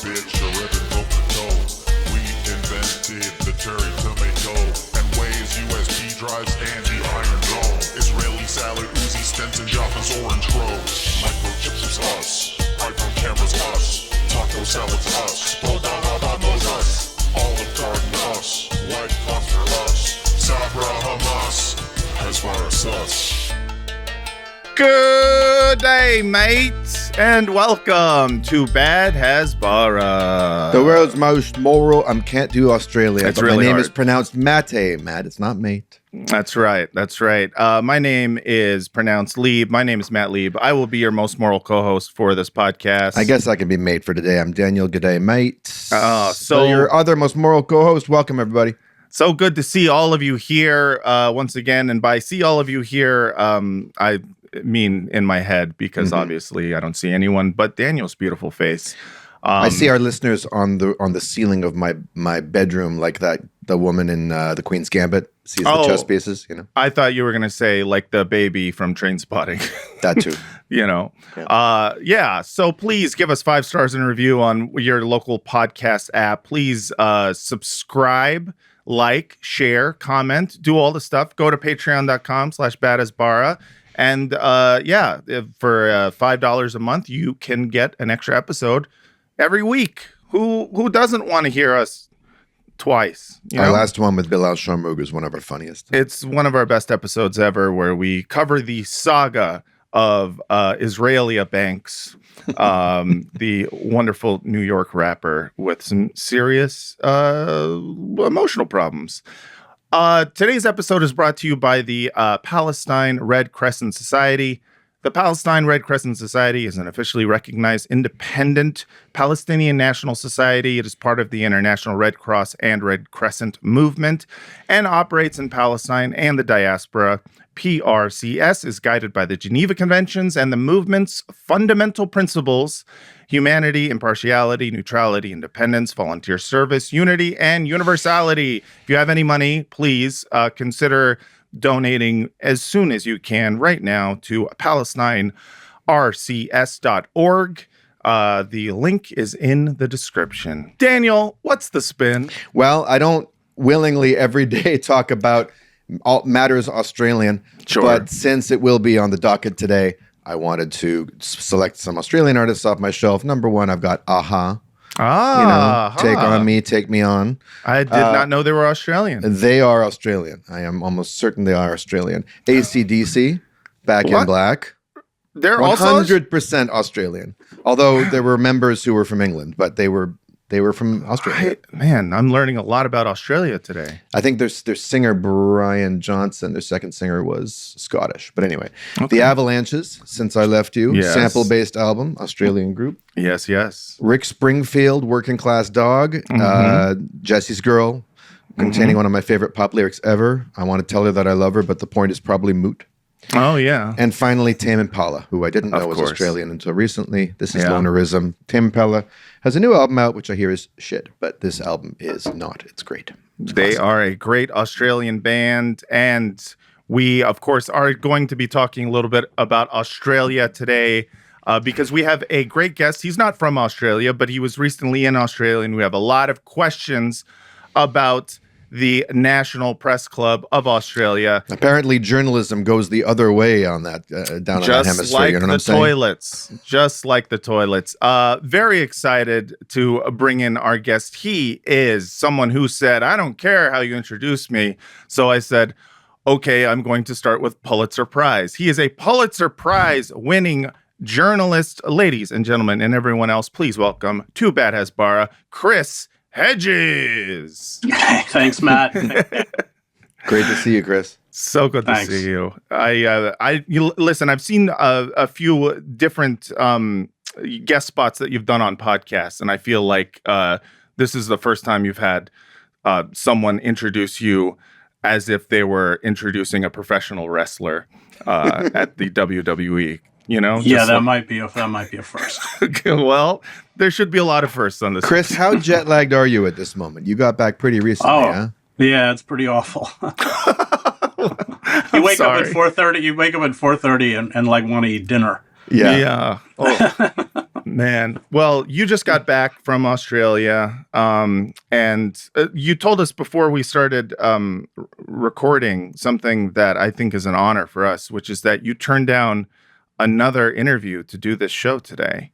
bitch, a ribbon book the toe. We invented the cherry tomato and Waze USB drives and the Iron Dome. Israeli salad, Uzi, Stenson, Jaffa's orange grow. Microchips is us, iPhone cameras us, taco salads us, Podamos us, Olive Garden us, White Cluster us, Sabra Hamas, Hezbollah us. Good day, mates, and welcome to Bad Hasbara. The world's most moral. Can't do Australia. It's but really my name hard. is pronounced Mate. Matt, it's not mate. That's right. My name is pronounced Lieb. My name is Matt Lieb. I will be your most moral co-host for this podcast. I guess I can be mate for today. I'm Daniel. Good day, mate. So your other most moral co-host. Welcome, everybody. So good to see all of you here once again. And by see all of you here, I mean in my head, because obviously I don't see anyone but Daniel's beautiful face. I see our listeners on the ceiling of my bedroom, like the woman in the Queen's Gambit sees the chess pieces. You know, I thought you were gonna say like the baby from Trainspotting. that too. You know, yeah. So please give us 5 stars and a review on your local podcast app. Please subscribe, like, share, comment, do all the stuff. Go to patreon.com/badasbara. And for $5 a month, you can get an extra episode every week. Who doesn't want to hear us twice? Our last one with Bilal Sharmoug is one of our funniest. It's one of our best episodes ever, where we cover the saga of Israeli Banks, the wonderful New York rapper with some serious emotional problems. Today's episode is brought to you by the Palestine Red Crescent Society. The Palestine Red Crescent Society is an officially recognized independent Palestinian national society. It is part of the International Red Cross and Red Crescent movement and operates in Palestine and the diaspora. PRCS is guided by the Geneva Conventions and the movement's fundamental principles: humanity, impartiality, neutrality, independence, volunteer service, unity, and universality. If you have any money, please consider donating as soon as you can right now to PalestineRCS.org. The link is in the description. Daniel, what's the spin? Well, I don't willingly every day talk about all matters Australian, Sure. But since it will be on the docket today, I wanted to select some Australian artists off my shelf. Number one, I've got Aha. Take on me, take me on. I did not know they were Australian. They are Australian. I am almost certain they are Australian. AC/DC, Back in Black. They're also 100% Australian. Although there were members who were from England, but they were from Australia. I'm learning a lot about Australia today. I think their singer Brian Johnson, their second singer, was Scottish. But anyway, The Avalanches, Since I Left You, Yes. sample-based album, Australian group. Yes. Rick Springfield, Working Class Dog, Jesse's Girl, containing one of my favorite pop lyrics ever. I want to tell her that I love her, but the point is probably moot. Oh, yeah. And finally, Tame Impala, who I didn't know was Australian until recently. This is Lonerism. Tame Impala has a new album out, which I hear is shit, but this album is not. It's great. They are a great Australian band, and we, of course, are going to be talking a little bit about Australia today because we have a great guest. He's not from Australia, but he was recently in Australia, and we have a lot of questions about the National Press Club of Australia. Apparently, journalism goes the other way on that down on that hemisphere. Like you know what I'm saying? Just like the toilets. Very excited to bring in our guest. He is someone who said, "I don't care how you introduce me." So I said, "Okay, I'm going to start with Pulitzer Prize." He is a Pulitzer Prize-winning journalist. Ladies and gentlemen, and everyone else, please welcome to Bad Hasbara, Chris Hedges. Thanks, Matt. Great to see you, Chris. So good to see you. Listen, I've seen a few different guest spots that you've done on podcasts, and I feel like this is the first time you've had someone introduce you as if they were introducing a professional wrestler at the WWE. You know? Yeah, that might be a first. Well, there should be a lot of firsts on this. Chris, how jet lagged are you at this moment? You got back pretty recently, huh? Yeah, it's pretty awful. You wake up at 4:30. You wake up at 4:30 and like want to eat dinner. Yeah. Oh, Man, well, you just got back from Australia, and you told us before we started recording something that I think is an honor for us, which is that you turned down another interview to do this show today.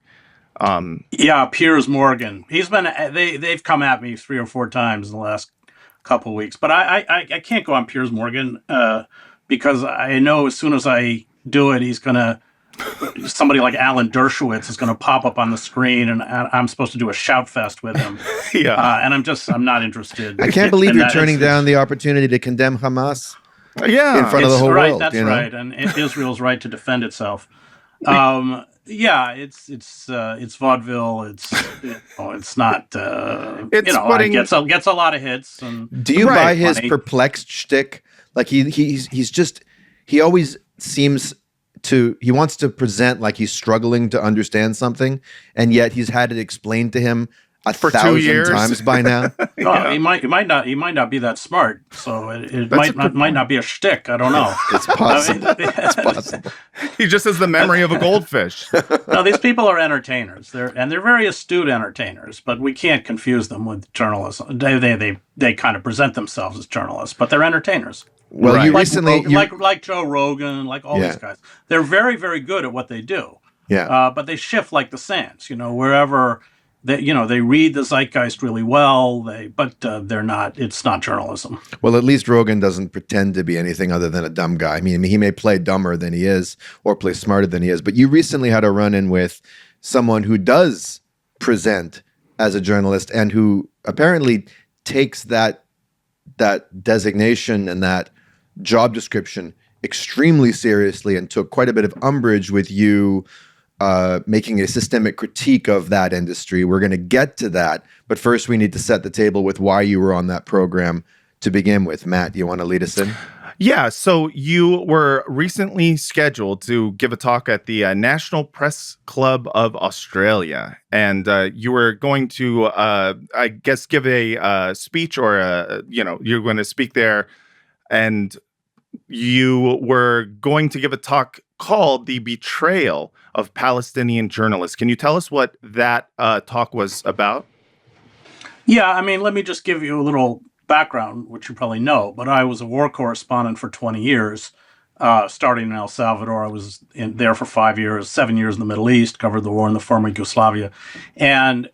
Yeah, Piers Morgan. He's been. They've come at me 3 or 4 times in the last couple of weeks, but I can't go on Piers Morgan because I know as soon as I do it, he's gonna. Somebody like Alan Dershowitz is going to pop up on the screen, and I'm supposed to do a shout fest with him. And I'm not interested. I can't believe you're turning down the opportunity to condemn Hamas. In front of the whole world. That's right, and Israel's right to defend itself. It's vaudeville. It's not. It gets a lot of hits. And do you buy his perplexed shtick? Like he always seems. He wants to present like he's struggling to understand something, and yet he's had it explained to him for 2 years times by now. He might not be that smart, so it might not be a shtick. I don't know. It's possible. It's possible. He just has the memory of a goldfish. No, these people are entertainers. They're very astute entertainers, but we can't confuse them with journalism. They kind of present themselves as journalists, but they're entertainers. Well, you recently like Joe Rogan, like all these guys, they're very, very good at what they do. Yeah. But they shift like the sands. Wherever they read the zeitgeist really well. They're not. It's not journalism. Well, at least Rogan doesn't pretend to be anything other than a dumb guy. I mean, he may play dumber than he is or play smarter than he is. But you recently had a run-in with someone who does present as a journalist and who apparently takes that designation and that job description extremely seriously and took quite a bit of umbrage with you making a systemic critique of that industry. We're going to get to that, but first we need to set the table with why you were on that program to begin with. Matt, you want to lead us in? Yeah, so you were recently scheduled to give a talk at the National Press Club of Australia, and you were going to, I guess, give a speech, or you're going to speak there, and you were going to give a talk called "The Betrayal of Palestinian Journalists." Can you tell us what that talk was about? Yeah, I mean, let me just give you a little background, which you probably know, but I was a war correspondent for 20 years, starting in El Salvador. I was there for 5 years, 7 years in the Middle East, covered the war in the former Yugoslavia. And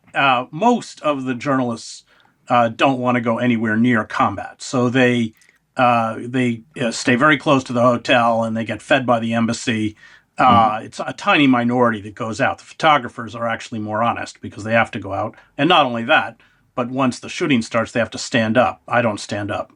most of the journalists don't want to go anywhere near combat. So they stay very close to the hotel and they get fed by the embassy. It's a tiny minority that goes out. The photographers are actually more honest because they have to go out. And not only that, but once the shooting starts, they have to stand up. I don't stand up.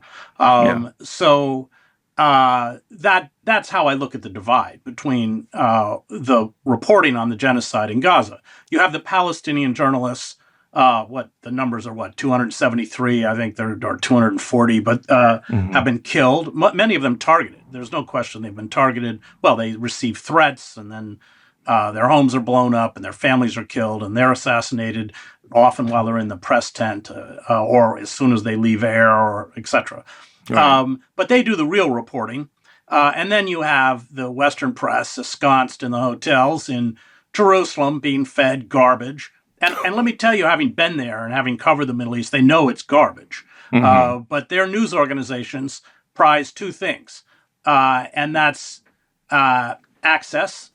So that's how I look at the divide between the reporting on the genocide in Gaza. You have the Palestinian journalists. The numbers are 273, I think there are 240, but have been killed. Many of them targeted. There's no question they've been targeted. Well, they receive threats, and then their homes are blown up, and their families are killed, and they're assassinated, often while they're in the press tent, or as soon as they leave air, or etc. Right. But they do the real reporting. And then you have the Western press ensconced in the hotels in Jerusalem being fed garbage. And let me tell you, having been there and having covered the Middle East, they know it's garbage. But their news organizations prize 2 things, and that's access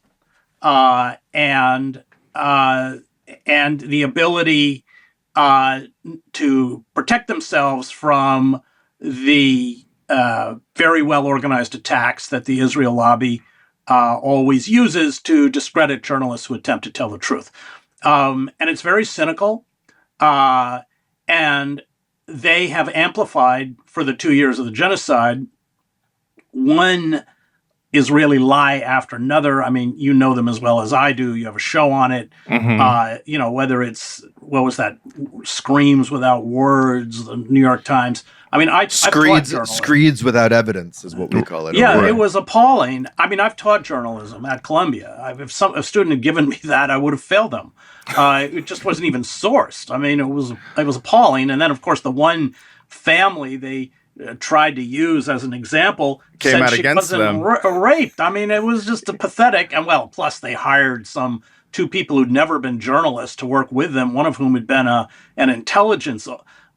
and the ability to protect themselves from the very well-organized attacks that the Israel lobby always uses to discredit journalists who attempt to tell the truth. And it's very cynical, and they have amplified for the 2 years of the genocide one Israeli lie after another. I mean, you know them as well as I do. You have a show on it. Whether it's, what was that, Screams Without Words, the New York Times. I mean, Screeds without evidence is what we call it. Yeah, it was appalling. I mean, I've taught journalism at Columbia. If a student had given me that, I would have failed them. It just wasn't even sourced. I mean, it was appalling. And then, of course, the one family they tried to use as an example came out against them. Raped. I mean, it was just a pathetic. And plus they hired some two people who'd never been journalists to work with them, one of whom had been an intelligence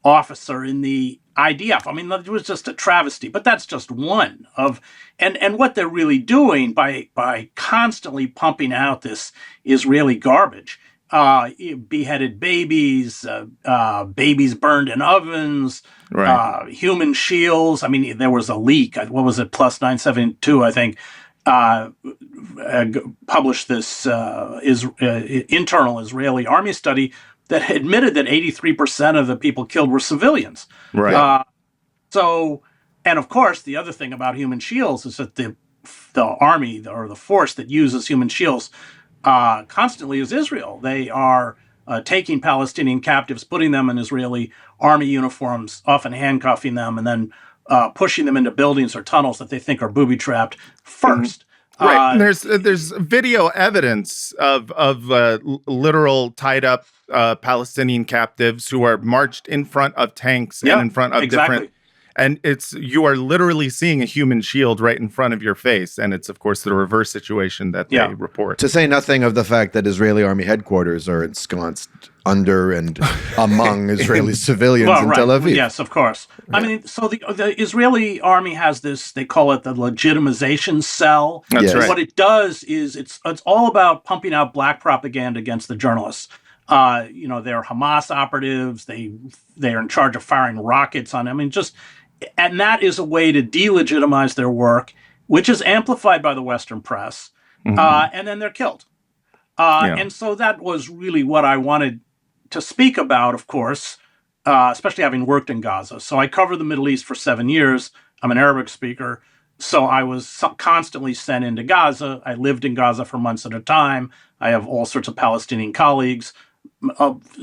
officer in the IDF. I mean, it was just a travesty, but that's just one of, and what they're really doing by constantly pumping out this Israeli garbage, beheaded babies, babies burned in ovens, Right. human shields. I mean, there was a leak. What was it? Plus 972, I think, published this internal Israeli army study that admitted that 83% of the people killed were civilians. Right. So, and of course, the other thing about human shields is that the army or the force that uses human shields constantly is Israel. They are taking Palestinian captives, putting them in Israeli army uniforms, often handcuffing them, and then pushing them into buildings or tunnels that they think are booby-trapped first. Right. And there's video evidence of literal tied up Palestinian captives who are marched in front of tanks and in front of different. And you are literally seeing a human shield right in front of your face. And it's, of course, the reverse situation that they report. To say nothing of the fact that Israeli army headquarters are ensconced under and among Israeli civilians in Tel Aviv. Yes, of course. Yeah. I mean, so the Israeli army has this, they call it the legitimization cell. That's right. What it does is it's all about pumping out black propaganda against the journalists. They're Hamas operatives. They are in charge of firing rockets on them. I mean, and that is a way to delegitimize their work, which is amplified by the Western press. And then they're killed. And so that was really what I wanted to speak about, of course, especially having worked in Gaza. So I covered the Middle East for 7 years. I'm an Arabic speaker. So I was constantly sent into Gaza. I lived in Gaza for months at a time. I have all sorts of Palestinian colleagues,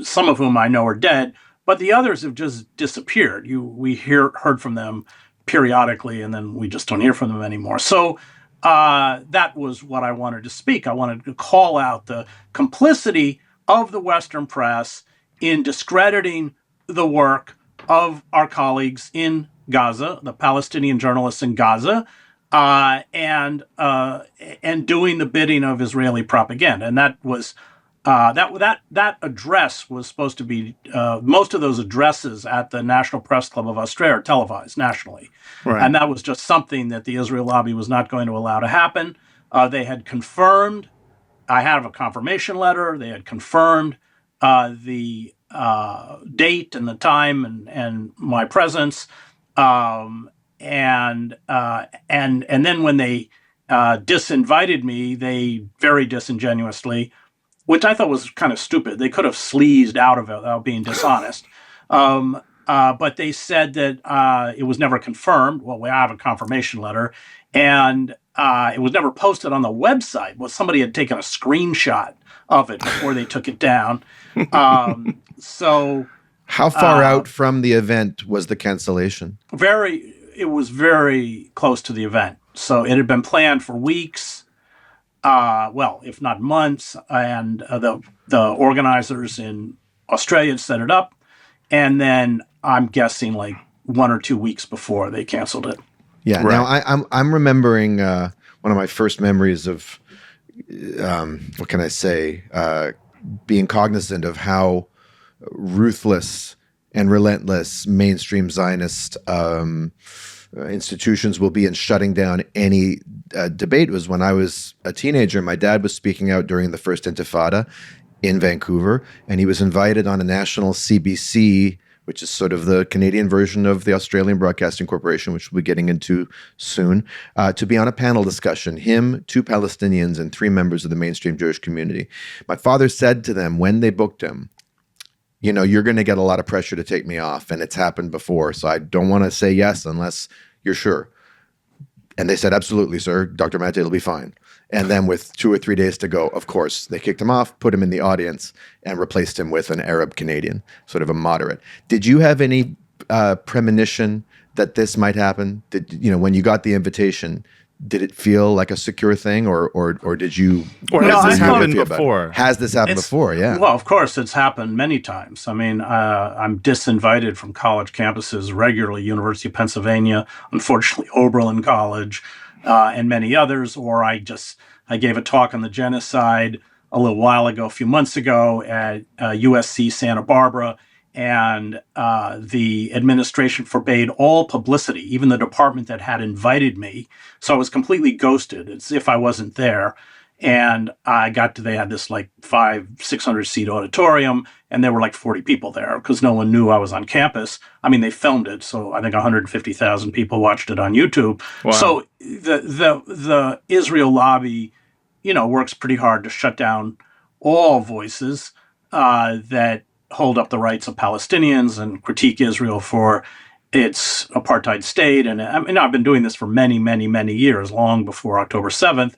some of whom I know are dead. But the others have just disappeared. We heard from them periodically, and then we just don't hear from them anymore. So that was what I wanted to speak. I wanted to call out the complicity of the Western press in discrediting the work of our colleagues in Gaza, the Palestinian journalists in Gaza, and doing the bidding of Israeli propaganda. And that was that address was supposed to be most of those addresses at the National Press Club of Australia are televised nationally. Right. And that was just something that the Israel lobby was not going to allow to happen. They had confirmed, I have a confirmation letter, they had confirmed the date and the time and my presence. And then when they disinvited me, they very disingenuously, which I thought was kind of stupid. They could have sleazed out of it without being dishonest. But they said that it was never confirmed. Well, we have a confirmation letter. And it was never posted on the website. Well, somebody had taken a screenshot of it before they took it down. So how far out from the event was the cancellation? It was very close to the event. So it had been planned for weeks. Well, if not months, and the organizers in Australia set it up, and then I'm guessing like 1 or 2 weeks before they canceled it. Yeah. Right. Now I'm remembering one of my first memories of what can I say? Being cognizant of how ruthless and relentless mainstream Zionist institutions will be in shutting down any debate. It was when I was a teenager. My dad was speaking out during the first Intifada in Vancouver, and he was invited on a national CBC, which is sort of the Canadian version of the Australian Broadcasting Corporation, which we'll be getting into soon, to be on a panel discussion, him, 2 Palestinians, and 3 members of the mainstream Jewish community. My father said to them when they booked him, you're going to get a lot of pressure to take me off, and it's happened before, so I don't want to say yes unless you're sure. And they said, absolutely, sir. Dr. Mate, it'll be fine. And then with 2 or 3 days to go, of course, they kicked him off, put him in the audience, and replaced him with an Arab Canadian, sort of a moderate. Did you have any premonition that this might happen? When you got the invitation, did it feel like a secure thing, or did you? Or has this happened before? Has this happened before? Yeah. Well, of course, it's happened many times. I mean, I'm disinvited from college campuses regularly. University of Pennsylvania, unfortunately, Oberlin College, and many others. Or I gave a talk on the genocide a little while ago, a few months ago, at USC Santa Barbara, and the administration forbade all publicity, even the department that had invited me. So I was completely ghosted, as if I wasn't there. And they had this like 600 seat auditorium, and there were like 40 people there because no one knew I was on campus. I mean, they filmed it, so I think 150,000 people watched it on YouTube. Wow. So the Israel lobby, works pretty hard to shut down all voices that hold up the rights of Palestinians and critique Israel for its apartheid state. And I mean, I've been doing this for many, many, many years, long before October 7th.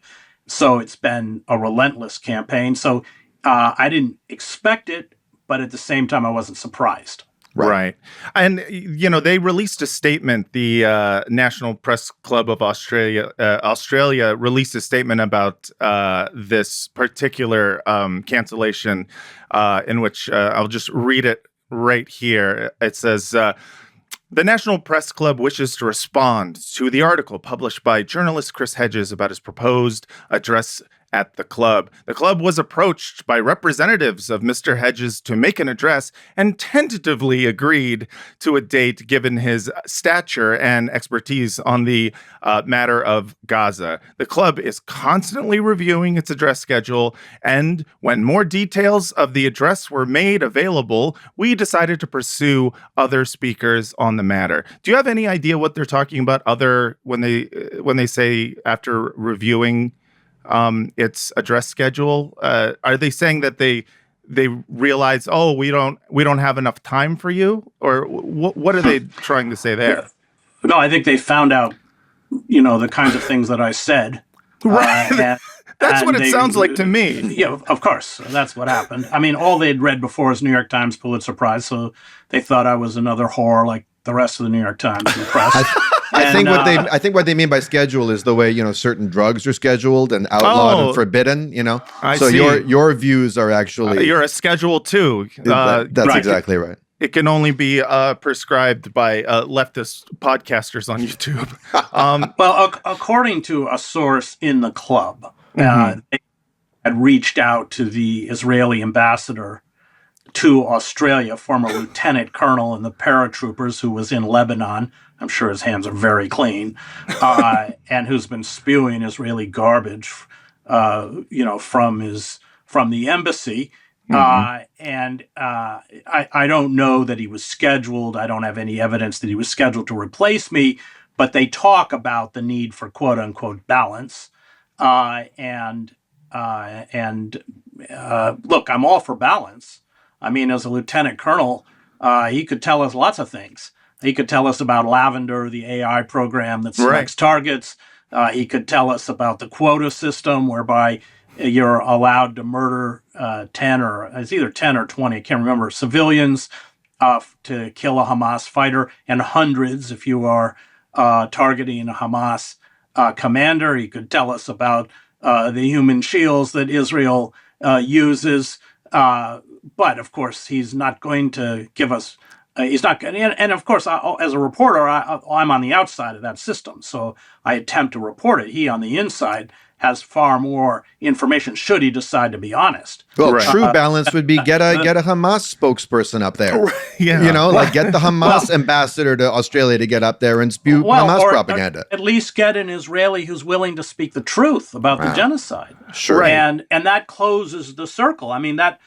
So it's been a relentless campaign. So I didn't expect it, but at the same time, I wasn't surprised. Right. And, they released a statement. The National Press Club of Australia released a statement about this particular cancellation in which I'll just read it right here. It says, the National Press Club wishes to respond to the article published by journalist Chris Hedges about his proposed address at the club. The club was approached by representatives of Mr. Hedges to make an address and tentatively agreed to a date given his stature and expertise on the matter of Gaza. The club is constantly reviewing its address schedule, and when more details of the address were made available, we decided to pursue other speakers on the matter. Do you have any idea what they're talking about when they say after reviewing its address schedule? Are they saying that they realize, we don't have enough time for you, or what are they trying to say there? No, I think they found out, the kinds of things that I said. Right. That's what it sounds like to me. Yeah, of course. That's what happened. I mean, all they'd read before is New York Times Pulitzer Prize, so they thought I was another whore like the rest of the New York Times and the press. I think what they mean by schedule is the way certain drugs are scheduled and outlawed and forbidden. I so see. your views are actually you're a schedule too. That's right. Exactly right. It can only be prescribed by leftist podcasters on YouTube. Well, according to a source in the club, they had reached out to the Israeli ambassador to Australia, former lieutenant colonel in the paratroopers who was in Lebanon. I'm sure his hands are very clean, and who's been spewing Israeli garbage, from the embassy. And I don't know that he was scheduled. I don't have any evidence that he was scheduled to replace me, but they talk about the need for quote unquote balance. Look, I'm all for balance. I mean, as a lieutenant colonel, he could tell us lots of things. He could tell us about Lavender, the AI program that selects targets. He could tell us about the quota system whereby you're allowed to murder 10 or it's either 10 or 20, I can't remember, civilians to kill a Hamas fighter, and hundreds if you are targeting a Hamas commander. He could tell us about the human shields that Israel uses. But of course, he's not going to give us. He's not going. And of course, as a reporter, I'm on the outside of that system, so I attempt to report it. He, on the inside, has far more information. Should he decide to be honest? Well, true balance would be get a Hamas spokesperson up there. Yeah. Get the Hamas ambassador to Australia to get up there and spew Hamas propaganda. At least get an Israeli who's willing to speak the truth about the genocide. Sure. And that closes the circle. I mean, that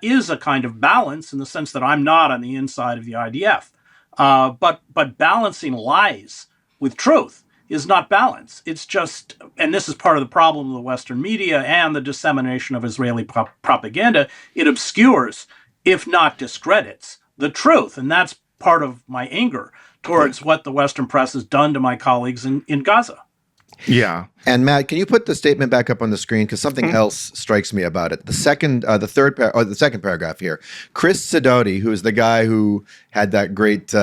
is a kind of balance in the sense that I'm not on the inside of the IDF. But balancing lies with truth is not balance. It's just, and this is part of the problem of the Western media and the dissemination of Israeli propaganda, it obscures, if not discredits, the truth. And that's part of my anger towards what the Western press has done to my colleagues in Gaza. Yeah. And Matt, can you put the statement back up on the screen? Because something else strikes me about it. The second paragraph here. Chris Sidoti, who is the guy who had that great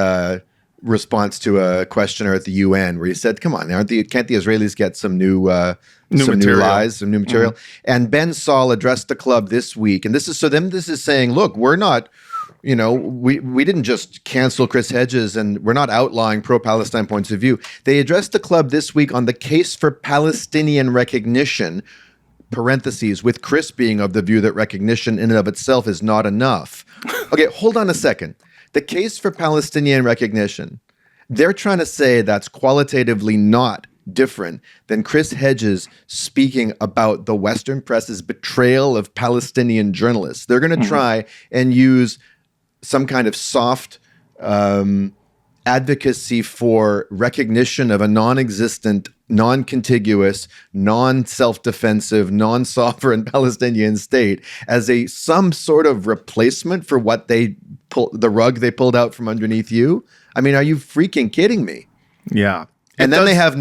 response to a questioner at the UN, where he said, "Come on, can't the Israelis get some new lies, some new material?" And Ben Saul addressed the club this week, and this is saying, "Look, we're not." We didn't just cancel Chris Hedges, and we're not outlawing pro-Palestine points of view. They addressed the club this week on the case for Palestinian recognition, parentheses, with Chris being of the view that recognition in and of itself is not enough. Okay, hold on a second. The case for Palestinian recognition, they're trying to say that's qualitatively not different than Chris Hedges speaking about the Western press's betrayal of Palestinian journalists. They're going to try and use some kind of soft advocacy for recognition of a non-existent, non-contiguous, non-self-defensive, non-sovereign Palestinian state as some sort of replacement for what the rug they pulled out from underneath you. I mean, are you freaking kidding me? Yeah. And then they have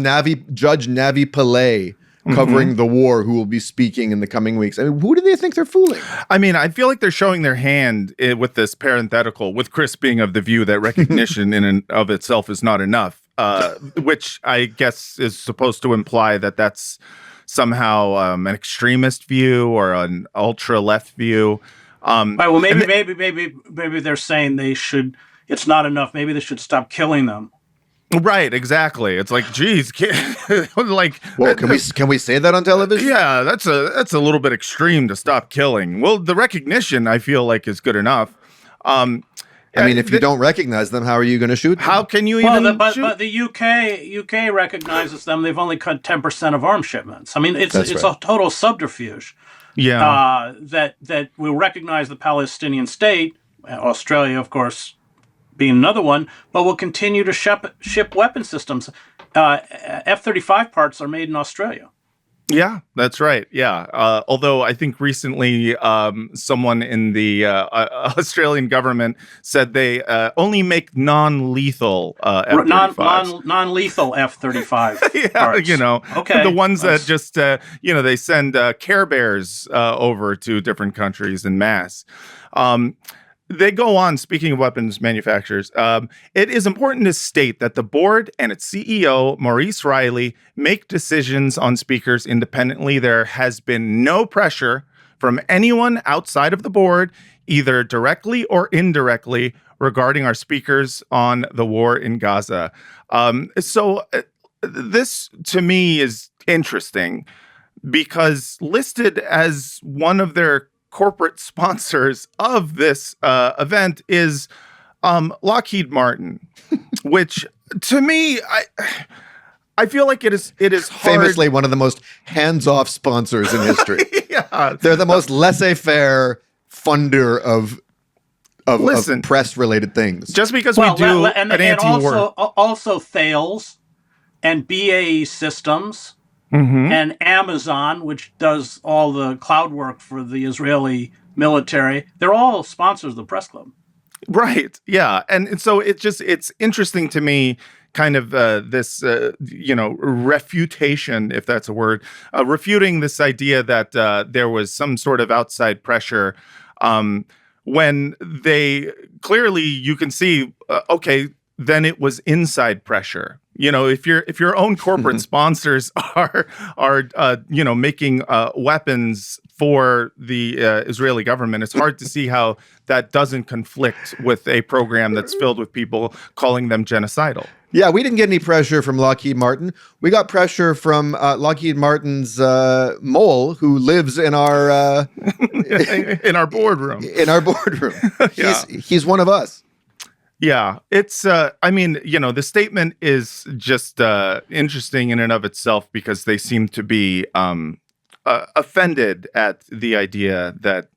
Judge Navi Pillay covering the war, who will be speaking in the coming weeks. I mean, who do they think they're fooling? I mean, I feel like they're showing their hand with this parenthetical, with Chris being of the view that recognition in and of itself is not enough, which I guess is supposed to imply that that's somehow an extremist view or an ultra left view. Right, well, maybe they're saying it's not enough. Maybe they should stop killing them. Right, exactly. It's like, geez, like, well, can we say that on television? Yeah, that's a little bit extreme to stop killing. Well, the recognition I feel like is good enough. I mean, if you don't recognize them, how are you going to shoot them? How can you even? But the UK recognizes them. They've only cut 10% of arms shipments. I mean, it's a total subterfuge. Yeah, that will recognize the Palestinian state. Australia, of course, being another one, but will continue to ship weapon systems. F-35 parts are made in Australia. Yeah, that's right. Yeah. Although I think recently someone in the Australian government said they only make non-lethal F-35s. Non-lethal F-35 yeah, parts. Okay. The ones that just, they send Care Bears over to different countries en masse. They go on, speaking of weapons manufacturers, it is important to state that the board and its CEO, Maurice Riley, make decisions on speakers independently. There has been no pressure from anyone outside of the board, either directly or indirectly, regarding our speakers on the war in Gaza. So this, to me, is interesting because listed as one of their corporate sponsors of this event is Lockheed Martin, which to me, I feel like it is hard. Famously one of the most hands-off sponsors in history. Yeah. They're the most laissez-faire funder of press-related things. Just because we do an anti-war. Also Thales and BAE Systems. And Amazon, which does all the cloud work for the Israeli military, they're all sponsors of the press club. Right. Yeah. And so it's interesting to me, kind of this, refutation, if that's a word, refuting this idea that there was some sort of outside pressure when they clearly, you can see, then it was inside pressure. If your own corporate sponsors are making weapons for the Israeli government, it's hard to see how that doesn't conflict with a program that's filled with people calling them genocidal. Yeah, we didn't get any pressure from Lockheed Martin. We got pressure from Lockheed Martin's mole, who lives in our in our boardroom. In our boardroom, Yeah. He's one of us. Yeah, it's, the statement is just interesting in and of itself because they seem to be offended at the idea that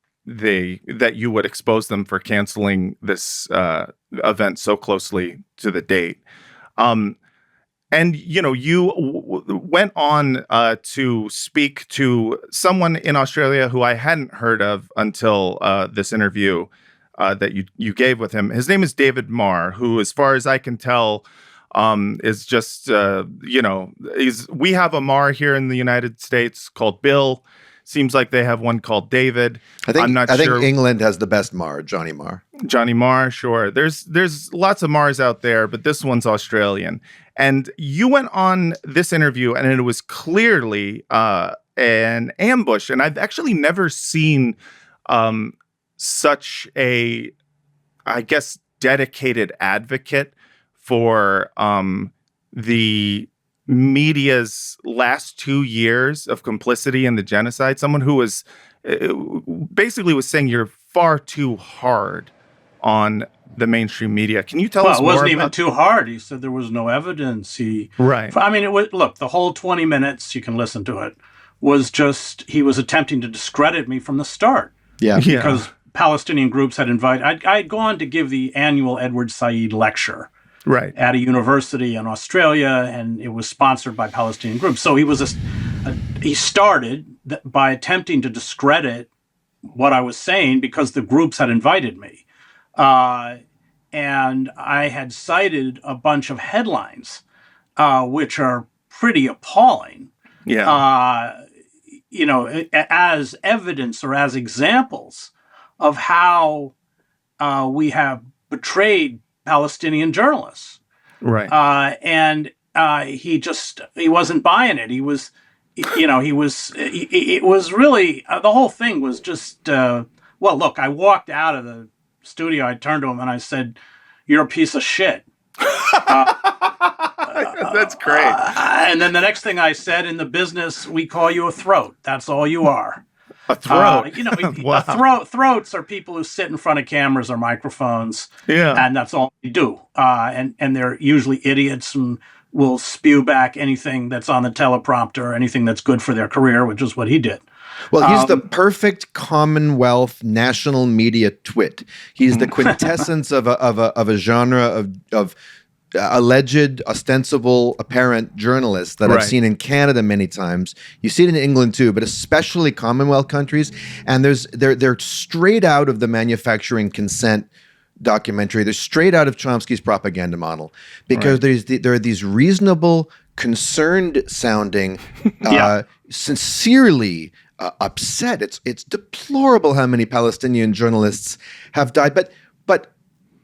you would expose them for canceling this event so closely to the date. And, you went on to speak to someone in Australia who I hadn't heard of until this interview that you gave with him. His name is David Marr, who, as far as I can tell, is just, we have a Marr here in the United States called Bill. Seems like they have one called David. I think England has the best Marr, Johnny Marr. Johnny Marr, sure. There's lots of Marrs out there, but this one's Australian. And you went on this interview, and it was clearly an ambush. And I've actually never seen such a, I guess, dedicated advocate for the media's last 2 years of complicity in the genocide. Someone who was basically was saying you're far too hard on the mainstream media. Can you tell us Well, it more wasn't even about? too hard. He said there was no evidence. Right. I mean, it was, look, the whole 20 minutes, you can listen to it, was just, he was attempting to discredit me from the start. Yeah. Because Palestinian groups had invited, I'd gone to give the annual Edward Said lecture. Right. At a university in Australia, and it was sponsored by Palestinian groups. So he started by attempting to discredit what I was saying because the groups had invited me. And I had cited a bunch of headlines, which are pretty appalling. Yeah. As evidence or as examples of how we have betrayed Palestinian journalists. Right. He wasn't buying it. It was really, the whole thing was just, look, I walked out of the studio, I turned to him and I said, "You're a piece of shit." That's great. And then the next thing I said, "In the business, we call you a throat. That's all you are." A throat. Wow. Throats are people who sit in front of cameras or microphones. Yeah. And that's all they do. And they're usually idiots and will spew back anything that's on the teleprompter or anything that's good for their career, which is what he did. Well, he's the perfect Commonwealth national media twit. He's the quintessence of a genre of alleged, ostensible, apparent journalists that I've seen in Canada many times. You see it in England too, but especially Commonwealth countries. And they're straight out of the manufacturing consent documentary. They're straight out of Chomsky's propaganda model because there are these reasonable, concerned sounding, sincerely upset. It's deplorable how many Palestinian journalists have died, but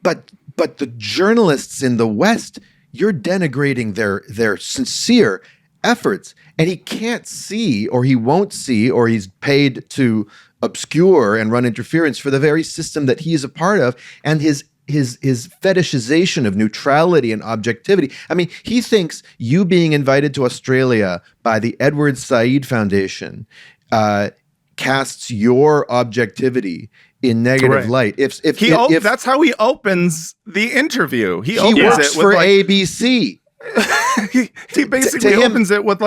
the journalists in the West, you're denigrating their sincere efforts, and he can't see, or he won't see, or he's paid to obscure and run interference for the very system that he is a part of, and his fetishization of neutrality and objectivity. I mean, he thinks you being invited to Australia by the Edward Said Foundation casts your objectivity in negative light. If that's how he opens the interview. He works for ABC. he basically opens it with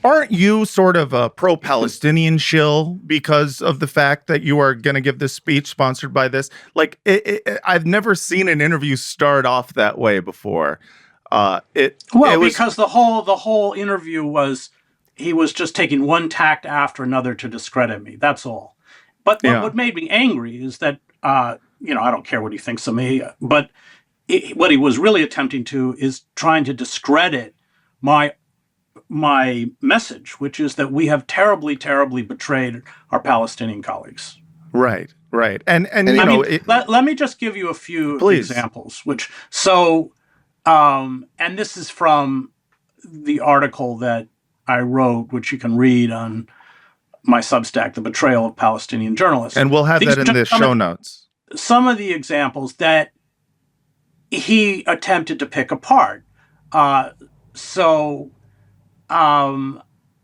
aren't you sort of a pro-Palestinian shill because of the fact that you are going to give this speech sponsored by this? I've never seen an interview start off that way before. Because the whole interview was, he was just taking one tact after another to discredit me. That's all. But what made me angry is that, I don't care what he thinks of me, but what he was really attempting to is trying to discredit my message, which is that we have terribly, terribly betrayed our Palestinian colleagues. Right. And let me just give you a few examples, and this is from the article that I wrote, which you can read on my Substack, The Betrayal of Palestinian Journalists. And we'll have that in the show notes. Some of the examples that he attempted to pick apart.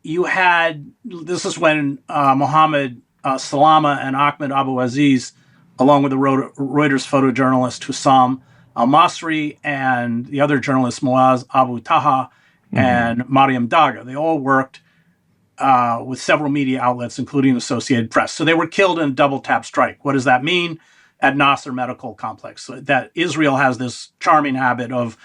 You had, this is when Mohammed Salama and Ahmed Abu Aziz, along with the Reuters photojournalist Hussam al-Masri and the other journalist Muaz Abu Taha and Mariam Daga, they all worked with several media outlets, including Associated Press. So they were killed in a double tap strike. What does that mean? At Nasser Medical Complex. So that Israel has this charming habit of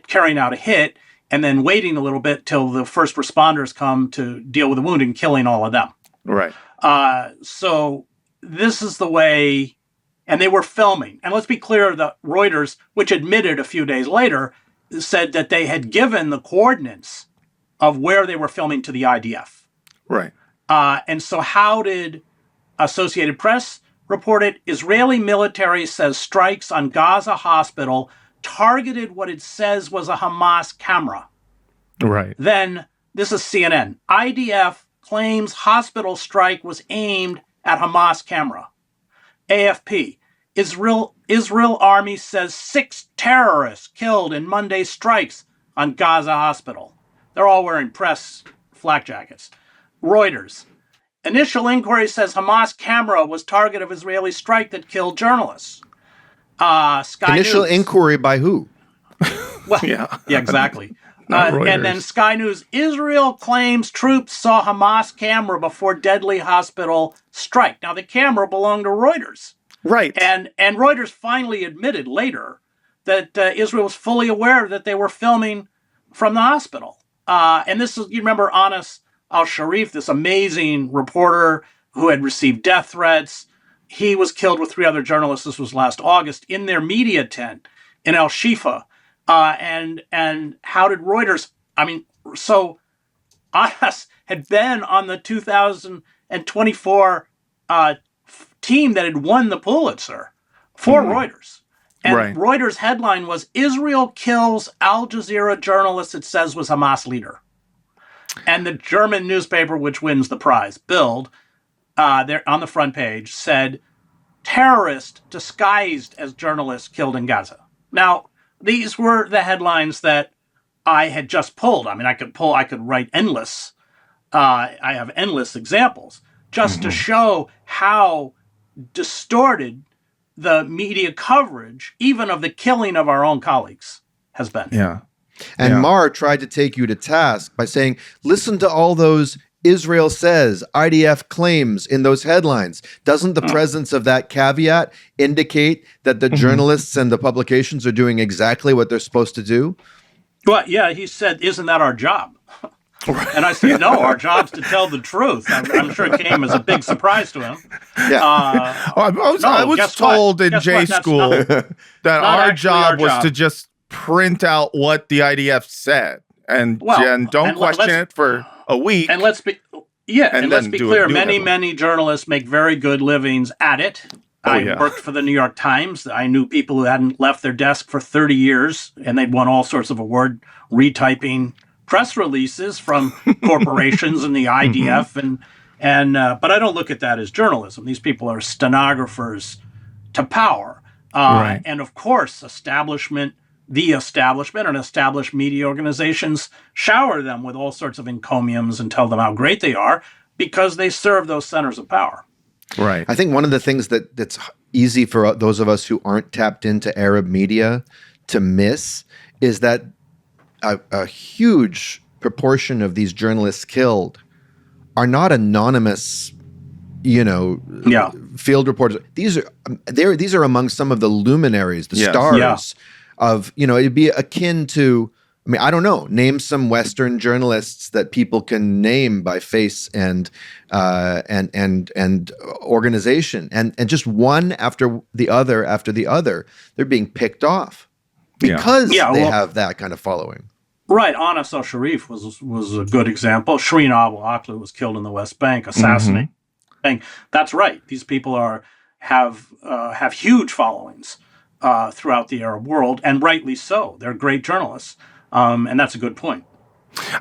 carrying out a hit and then waiting a little bit till the first responders come to deal with the wounded and killing all of them. Right. So this is the way, and they were filming. And let's be clear, the Reuters, which admitted a few days later, said that they had given the coordinates of where they were filming to the IDF. Right. And so how did Associated Press report it? Israeli military says strikes on Gaza hospital targeted what it says was a Hamas camera. Right. Then, this is CNN. IDF claims hospital strike was aimed at Hamas camera. AFP. Israel army says 6 terrorists killed in Monday strikes on Gaza hospital. They're all wearing press flak jackets. Reuters. Initial inquiry says Hamas camera was target of Israeli strike that killed journalists. Sky Initial News. inquiry by who? Well, Yeah. yeah, exactly. Not And then Reuters. Sky News, Israel claims troops saw Hamas camera before deadly hospital strike. Now, the camera belonged to Reuters. Right. And Reuters finally admitted later that Israel was fully aware that they were filming from the hospital. And this is, you remember Anas al-Sharif, this amazing reporter who had received death threats. He was killed with 3 other journalists. This was last August in their media tent in Al Shifa. And how did Reuters? I mean, so Anas had been on the 2024 team that had won the Pulitzer for Reuters. And Right. Reuters' headline was, Israel kills Al Jazeera journalist it says was Hamas leader. And the German newspaper, which wins the prize, Bild, there on the front page, said, terrorist disguised as journalist killed in Gaza. Now, these were the headlines that I had just pulled. I mean, I could write endless. I have endless examples just to show how distorted the media coverage, even of the killing of our own colleagues, has been. Yeah. And Yeah. Maher tried to take you to task by saying, listen to all those Israel says, IDF claims in those headlines. Doesn't the presence of that caveat indicate that the journalists and the publications are doing exactly what they're supposed to do? But yeah, he said, isn't that our job? And I said, no, our job's to tell the truth. I'm sure it came as a big surprise to him. Yeah. I was guess what? told in Guess J what? That's school that not our actually job our was job. to just print out what the IDF said and don't and question let's- it for a week. And let's be And let's then be do clear. a new Many headline. journalists make very good livings at it. I yeah. worked for the New York Times. I knew people who hadn't left their desk for 30 years, and they'd won all sorts of award retyping press releases from corporations and the IDF. But I don't look at that as journalism. These people are stenographers to power. Right. And of course, the establishment and established media organizations shower them with all sorts of encomiums and tell them how great they are because they serve those centers of power. Right. I think one of the things that's easy for those of us who aren't tapped into Arab media to miss is that a huge proportion of these journalists killed are not anonymous, field reporters. These are among some of the luminaries, the Yes. stars of, it'd be akin to, I mean, I don't know, name some Western journalists that people can name by face and organization, and just one after the other, they're being picked off because they have that kind of following. Right, Anas al-Sharif was a good example. Shireen Abu Akleh was killed in the West Bank, assassinated. That's right. These people have huge followings throughout the Arab world, and rightly so. They're great journalists, and that's a good point.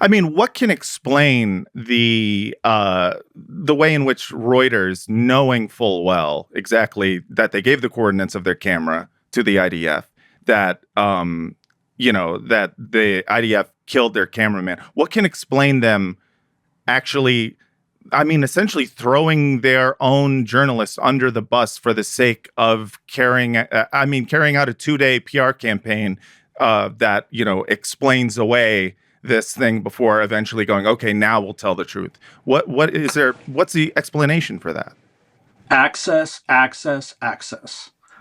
I mean, what can explain the way in which Reuters, knowing full well exactly that they gave the coordinates of their camera to the IDF, that that the IDF killed their cameraman, what can explain them actually, essentially throwing their own journalists under the bus for the sake of carrying out a 2-day PR campaign that, explains away this thing before eventually going, okay, now we'll tell the truth. What's the explanation for that? Access.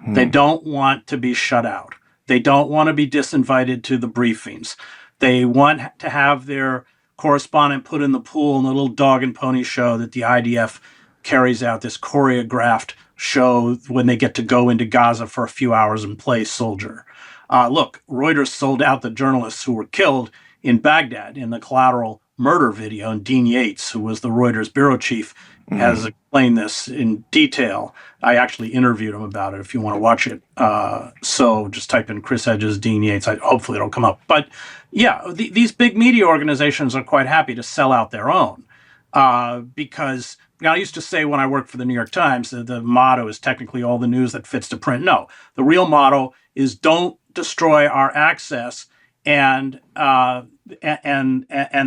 They don't want to be shut out. They don't want to be disinvited to the briefings. They want to have their correspondent put in the pool in a little dog and pony show that the IDF carries out, this choreographed show when they get to go into Gaza for a few hours and play soldier. Look, Reuters sold out the journalists who were killed in Baghdad in the collateral murder video, and Dean Yates, who was the Reuters bureau chief, has explained this in detail. I actually interviewed him about it if you want to watch it. So just type in Chris Hedges, Dean Yates. Hopefully it'll come up. But yeah, these big media organizations are quite happy to sell out their own because I used to say when I worked for the New York Times, the motto is technically all the news that fits to print. No, the real motto is don't destroy our access and the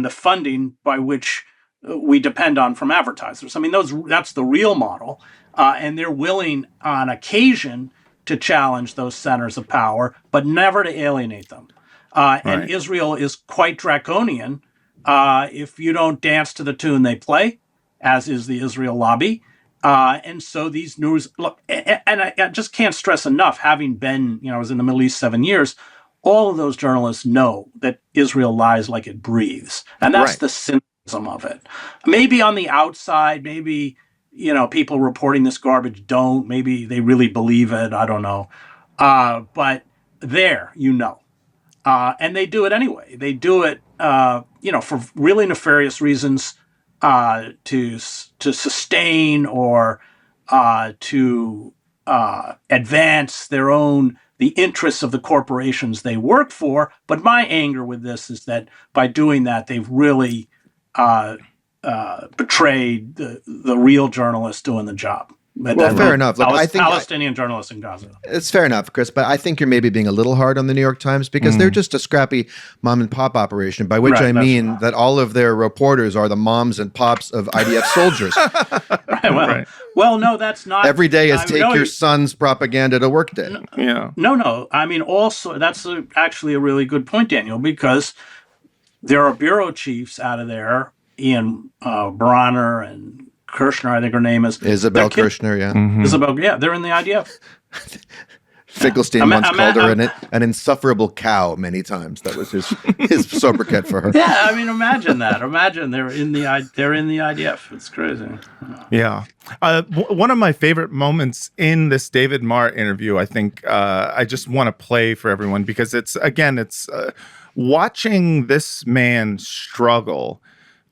funding by which we depend on from advertisers. I mean, that's the real model, and they're willing on occasion to challenge those centers of power, but never to alienate them. And Right. Israel is quite draconian. If you don't dance to the tune they play, as is the Israel lobby. And so these news look, and I just can't stress enough, having been, I was in the Middle East 7 years, all of those journalists know that Israel lies like it breathes. And that's Right. the cynicism of it. Maybe on the outside, maybe, people reporting this garbage don't, maybe they really believe it. I don't know. But there, and they do it anyway. They do it, for really nefarious reasons, to sustain or to advance the interests of the corporations they work for. But my anger with this is that by doing that, they've really betrayed the real journalists doing the job. Well, fair enough. Look, I think Palestinian journalists in Gaza. it's fair enough, Chris, but I think you're maybe being a little hard on the New York Times because they're just a scrappy mom and pop operation, by which Right, I that's mean right. that all of their reporters are the moms and pops of IDF soldiers. Right, well, no, that's not. Every day is take no, your son's propaganda to work day. Yeah. No. I mean, also, that's actually a really good point, Daniel, because there are bureau chiefs out of there, Ian Bronner and Kirshner, I think her name is. Isabel Kirshner, yeah. Isabel, yeah, they're in the IDF. Finkelstein once called her an insufferable cow many times. That was his sobriquet for her. Yeah, I mean, imagine that. Imagine they're in the IDF. It's crazy. Yeah. One of my favorite moments in this David Marr interview, I think I just want to play for everyone because it's watching this man struggle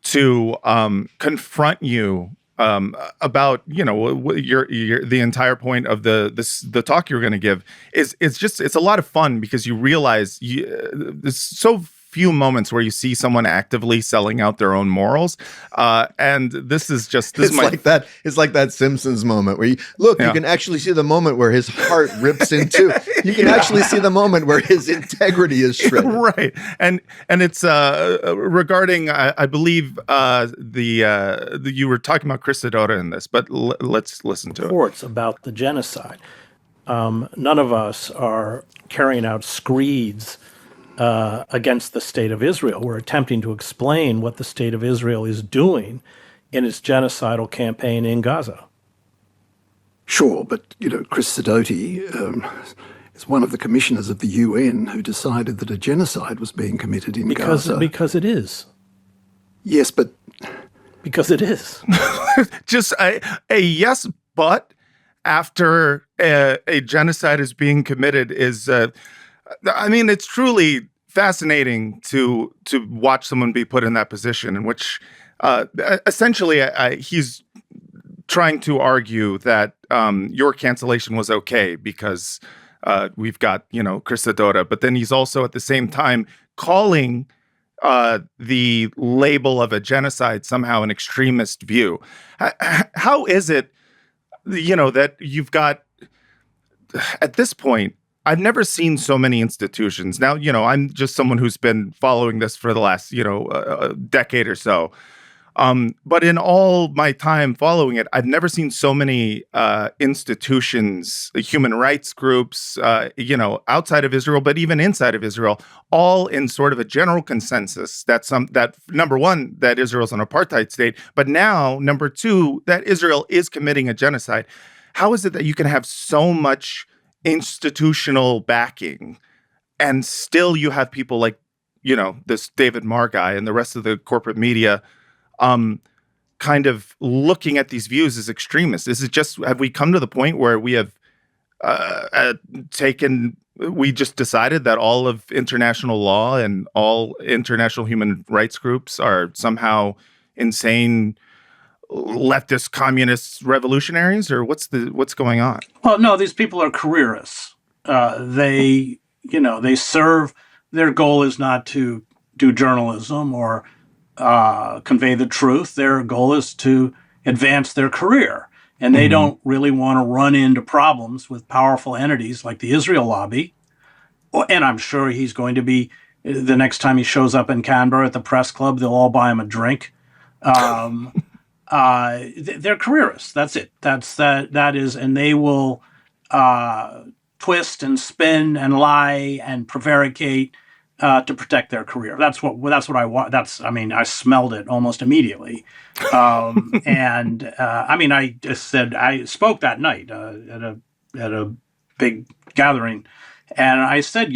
to confront you about the entire point of the talk you're going to give is it's a lot of fun because you realize there's so few moments where you see someone actively selling out their own morals, and this is Like that. It's like that Simpsons moment where you can actually see the moment where his heart rips in two. You can actually see the moment where his integrity is shredded. Right, and it's regarding I believe you were talking about Chris Hedges in this, but let's listen to it. Reports about the genocide. None of us are carrying out screeds against the state of Israel. We're attempting to explain what the state of Israel is doing in its genocidal campaign in Gaza. Sure, but, Chris Hedges is one of the commissioners of the UN who decided that a genocide was being committed in Gaza. Because it is. Yes, but... Because it is. Just a yes, but after a genocide is being committed is... it's truly fascinating to watch someone be put in that position in which essentially he's trying to argue that your cancellation was okay because we've got, Chris Hedges, but then he's also at the same time calling the label of a genocide somehow an extremist view. How is it, that you've got, at this point, I've never seen so many institutions. Now, I'm just someone who's been following this for the last, decade or so. But in all my time following it, I've never seen so many institutions, human rights groups, outside of Israel, but even inside of Israel, all in sort of a general consensus that number one, that Israel's an apartheid state, but now number two, that Israel is committing a genocide. How is it that you can have so much institutional backing and still you have people like, this David Marr guy and the rest of the corporate media kind of looking at these views as extremists? Have we come to the point where we have we just decided that all of international law and all international human rights groups are somehow insane leftist communist revolutionaries, or what's going on? Well, no, these people are careerists. They serve, their goal is not to do journalism or convey the truth. Their goal is to advance their career. And they don't really want to run into problems with powerful entities like the Israel lobby. And I'm sure he's going to be the next time he shows up in Canberra at the press club, they'll all buy him a drink. Um, they're careerists. That's it. That is, and they will twist and spin and lie and prevaricate to protect their career. That's what I want. I mean, I smelled it almost immediately. And I just said, I spoke that night at a big gathering, and I said,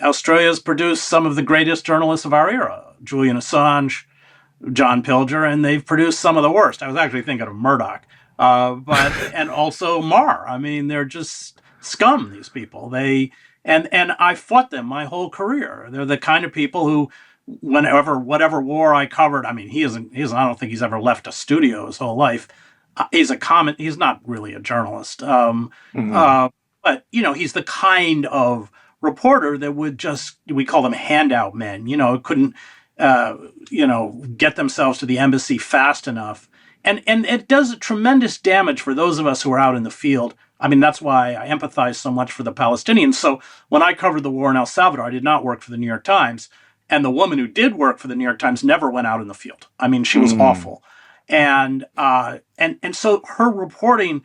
Australia's produced some of the greatest journalists of our era, Julian Assange, John Pilger, and they've produced some of the worst. I was actually thinking of Murdoch, and also Marr. I mean, they're just scum. These people. And I fought them my whole career. They're the kind of people who, whatever war I covered. I mean, he isn't. I don't think he's ever left a studio his whole life. He's not really a journalist. But he's the kind of reporter that we call them handout men. Couldn't get themselves to the embassy fast enough. And it does tremendous damage for those of us who are out in the field. I mean, that's why I empathize so much for the Palestinians. So when I covered the war in El Salvador, I did not work for the New York Times. And the woman who did work for the New York Times never went out in the field. I mean, she was awful. And so her reporting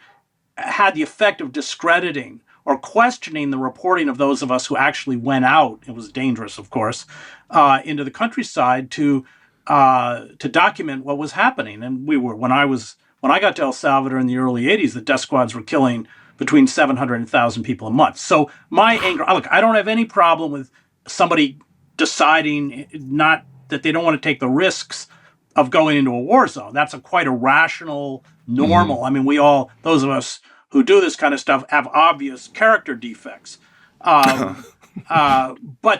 had the effect of discrediting or questioning the reporting of those of us who actually went out. It was dangerous, of course, into the countryside to document what was happening. And when I got to El Salvador in the early 80s, the death squads were killing between 700 and 1,000 people a month. So my anger, look, I don't have any problem with somebody deciding not that they don't want to take the risks of going into a war zone. That's quite a rational, normal. I mean, those of us who do this kind of stuff have obvious character defects. But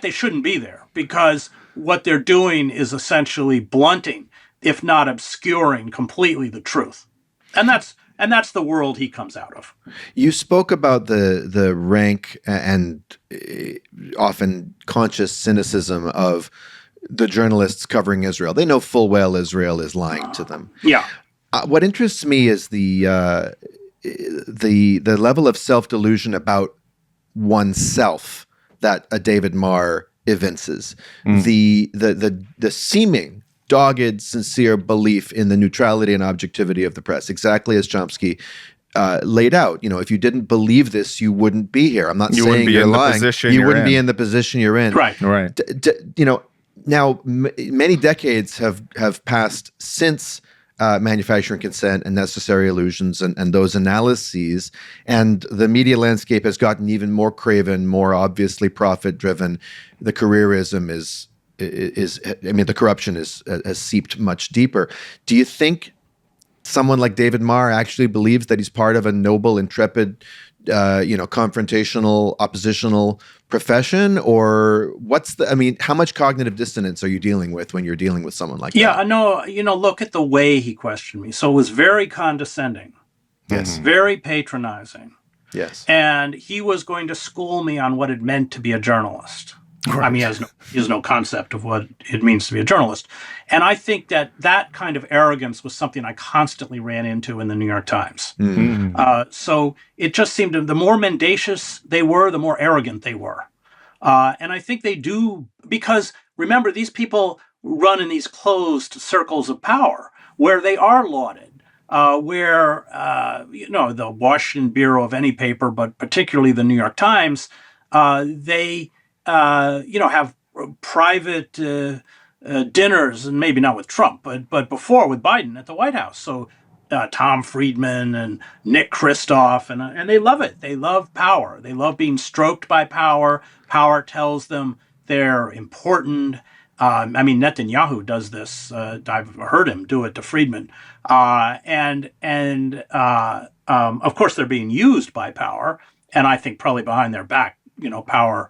they shouldn't be there, because what they're doing is essentially blunting, if not obscuring completely, the truth. And that's the world he comes out of. You spoke about the rank and often conscious cynicism of the journalists covering Israel. They know full well Israel is lying to them. Yeah. What interests me is the level of self-delusion about oneself that a David Marr evinces. The seeming dogged, sincere belief in the neutrality and objectivity of the press, exactly as Chomsky laid out. If you didn't believe this, you wouldn't be here. I'm not saying you're lying. You wouldn't be in the position you're in. Right. Now many decades have passed since manufacturing consent and necessary illusions and those analyses, and the media landscape has gotten even more craven, more obviously profit-driven. The careerism the corruption has seeped much deeper. Do you think someone like David Marr actually believes that he's part of a noble, intrepid, confrontational, oppositional profession? Or how much cognitive dissonance are you dealing with when you're dealing with someone like that? Yeah, I know. Look at the way he questioned me. So it was very condescending. Yes. Very patronizing. Yes. And he was going to school me on what it meant to be a journalist. Right. I mean, he has no concept of what it means to be a journalist. And I think that kind of arrogance was something I constantly ran into in the New York Times. So it just seemed the more mendacious they were, the more arrogant they were. And I think they do, because remember, these people run in these closed circles of power where they are lauded, where, the Washington Bureau of any paper, but particularly the New York Times, they have private dinners, and maybe not with Trump, but before with Biden at the White House. So Tom Friedman and Nick Kristof, and they love it. They love power. They love being stroked by power. Power tells them they're important. Netanyahu does this. I've heard him do it to Friedman. Of course, they're being used by power, and I think probably behind their back, power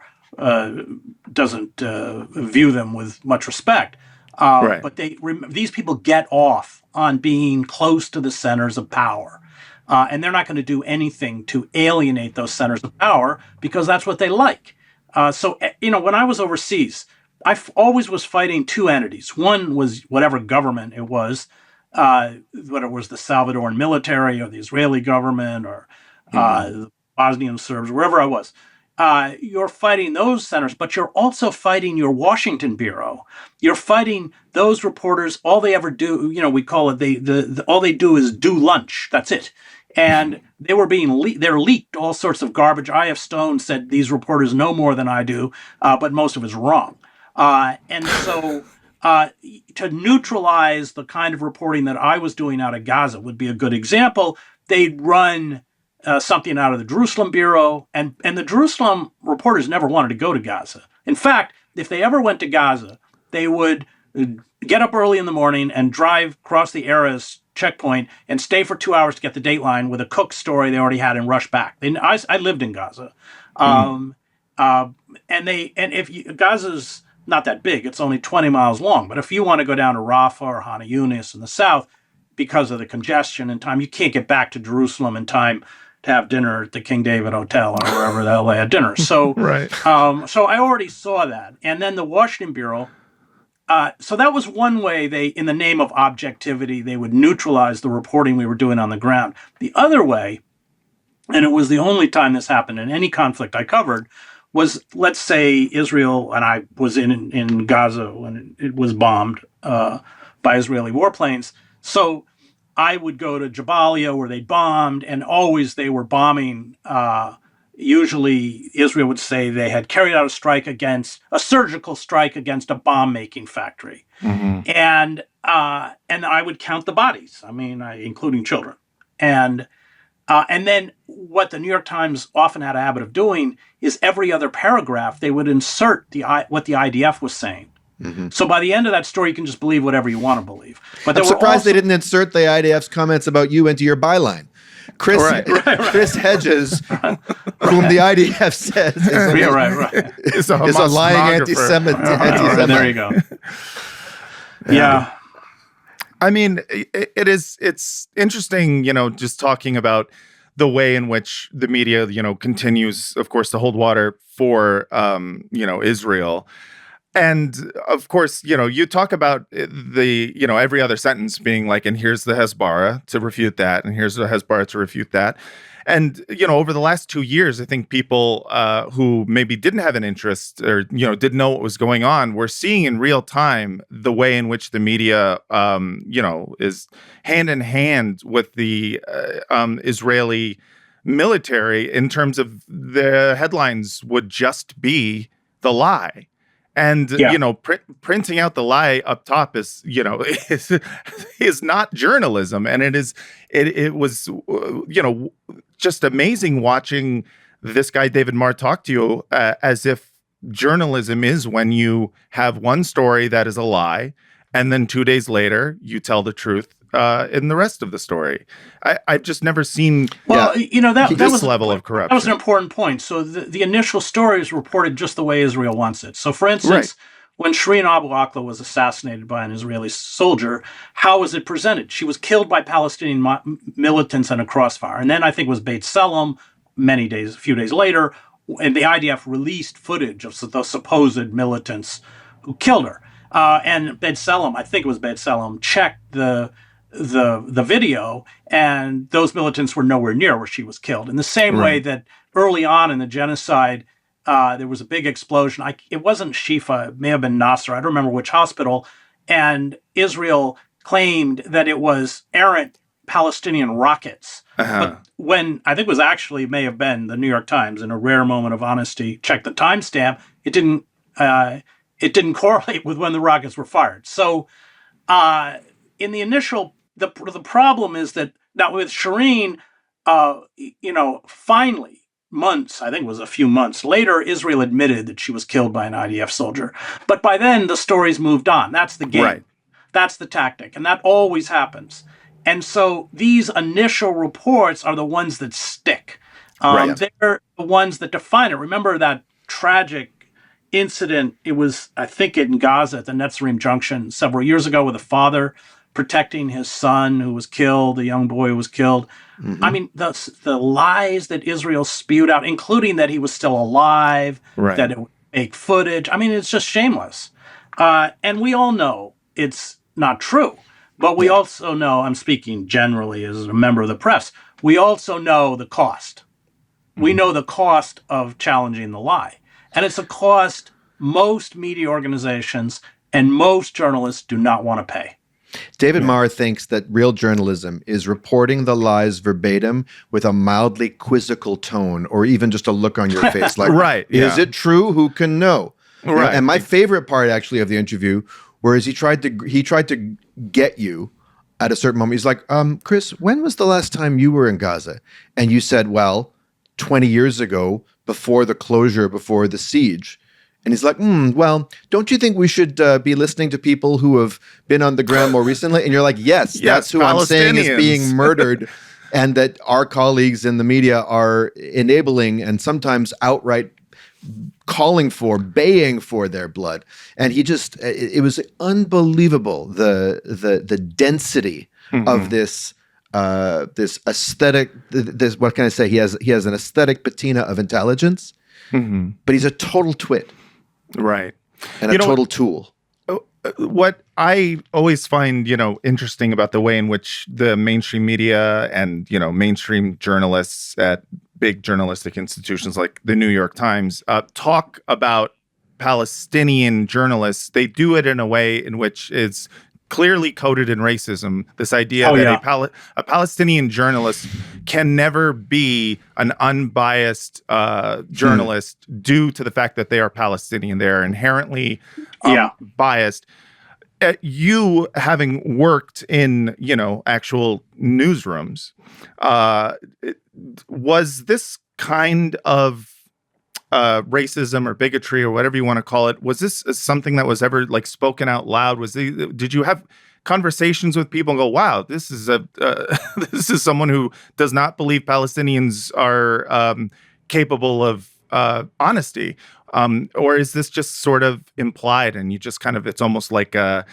doesn't view them with much respect. Right. But these people get off on being close to the centers of power. And they're not going to do anything to alienate those centers of power because that's what they like. So when I was overseas, I always was fighting two entities. One was whatever government it was, whether it was the Salvadoran military or the Israeli government or the Bosnian Serbs, wherever I was. you're fighting those centers, but you're also fighting your Washington bureau. You're fighting those reporters. All they ever do, we call it all they do is do lunch. That's it. And they were they're leaked all sorts of garbage. I.F. Stone said these reporters know more than I do, but most of it's wrong. And so to neutralize the kind of reporting that I was doing out of Gaza would be a good example. They'd run something out of the Jerusalem Bureau, and the Jerusalem reporters never wanted to go to Gaza. In fact, if they ever went to Gaza, they would get up early in the morning and drive across the Erez checkpoint and stay for 2 hours to get the Dateline with a Cook story they already had and rush back. I lived in Gaza, Gaza's not that big; it's only 20 miles long. But if you want to go down to Rafah or Hana Yunis in the south, because of the congestion and time, you can't get back to Jerusalem in time to have dinner at the King David Hotel or wherever the hell they had dinner. So, Right. So I already saw that. And then the Washington Bureau, so that was one way in the name of objectivity, they would neutralize the reporting we were doing on the ground. The other way, and it was the only time this happened in any conflict I covered, was, let's say Israel, and I was in Gaza when it was bombed by Israeli warplanes. So I would go to Jabalia where they bombed, and always they were bombing. Usually Israel would say they had carried out a surgical strike against a bomb-making factory. Mm-hmm. And I would count the bodies, including children. And then what the New York Times often had a habit of doing is every other paragraph, they would insert what the IDF was saying. Mm-hmm. So by the end of that story, you can just believe whatever you want to believe. But I'm surprised they didn't insert the IDF's comments about you into your byline. Chris Hedges, whom the IDF says is a lying anti-Semite. There you go. Yeah. It's interesting, just talking about the way in which the media, continues, of course, to hold water for, Israel. And of course, you talk about every other sentence being like, and here's the Hezbollah to refute that, and here's the Hezbollah to refute that. And, over the last 2 years, I think people who maybe didn't have an interest or, didn't know what was going on were seeing in real time the way in which the media, is hand in hand with the Israeli military in terms of the headlines would just be the lie. And, printing out the lie up top is not journalism. And it was just amazing watching this guy, David Marr, talk to you as if journalism is when you have one story that is a lie, and then 2 days later you tell the truth in the rest of the story. I've just never seen this level of corruption. That was an important point. So the initial story is reported just the way Israel wants it. So for instance, when Shireen Abu Akleh was assassinated by an Israeli soldier, how was it presented? She was killed by Palestinian militants in a crossfire. And then I think it was Beit Salem a few days later, and the IDF released footage of the supposed militants who killed her. And Beit Salem, I think it was Beit Salem, checked the video, and those militants were nowhere near where she was killed. In the same way that early on in the genocide, there was a big explosion. It wasn't Shifa, it may have been Nasser. I don't remember which hospital. And Israel claimed that it was errant Palestinian rockets. But when I think it was actually may have been the New York Times, in a rare moment of honesty, checked the timestamp, it didn't correlate with when the rockets were fired. So in the initial, the problem is that now with Shireen, finally, I think it was a few months later, Israel admitted that she was killed by an IDF soldier. But by then, the story's moved on. That's the game. Right. That's the tactic. And that always happens. And so these initial reports are the ones that stick. They're the ones that define it. Remember that tragic incident? It was, I think, in Gaza at the Netzarim Junction several years ago with a father protecting his son who was killed, a young boy who was killed. Mm-hmm. The lies that Israel spewed out, including that he was still alive, that it was fake footage. It's just shameless. And we all know it's not true. But we also know, I'm speaking generally as a member of the press, we also know the cost. we know the cost of challenging the lie. And it's a cost most media organizations and most journalists do not want to pay. David Marr thinks that real journalism is reporting the lies verbatim with a mildly quizzical tone, or even just a look on your face like, is it true? Who can know? You know, and my favorite part actually of the interview, whereas he tried to get you at a certain moment. He's like, Chris, when was the last time you were in Gaza? And you said, well, 20 years ago, before the closure, before the siege. And he's like, well, don't you think we should be listening to people who have been on the ground more recently? And you're like, yes, that's who I'm saying is being murdered, and that our colleagues in the media are enabling and sometimes outright calling for, baying for their blood. And he just, it was unbelievable, the density of this aesthetic, this, what can I say? He has an aesthetic patina of intelligence, but he's a total twit. Right. And a total tool. What I always find, interesting about the way in which the mainstream media and, mainstream journalists at big journalistic institutions like the New York Times talk about Palestinian journalists, they do it in a way in which is clearly coded in racism. This idea that a Palestinian journalist can never be an unbiased journalist due to the fact that they are Palestinian. They're inherently biased. You having worked in, actual newsrooms, was this kind of racism or bigotry or whatever you want to call it, was this something that was ever like spoken out loud? Did you have conversations with people and go, wow, this is this is someone who does not believe Palestinians are capable of honesty? Or is this just sort of implied and you just kind of, it's almost like a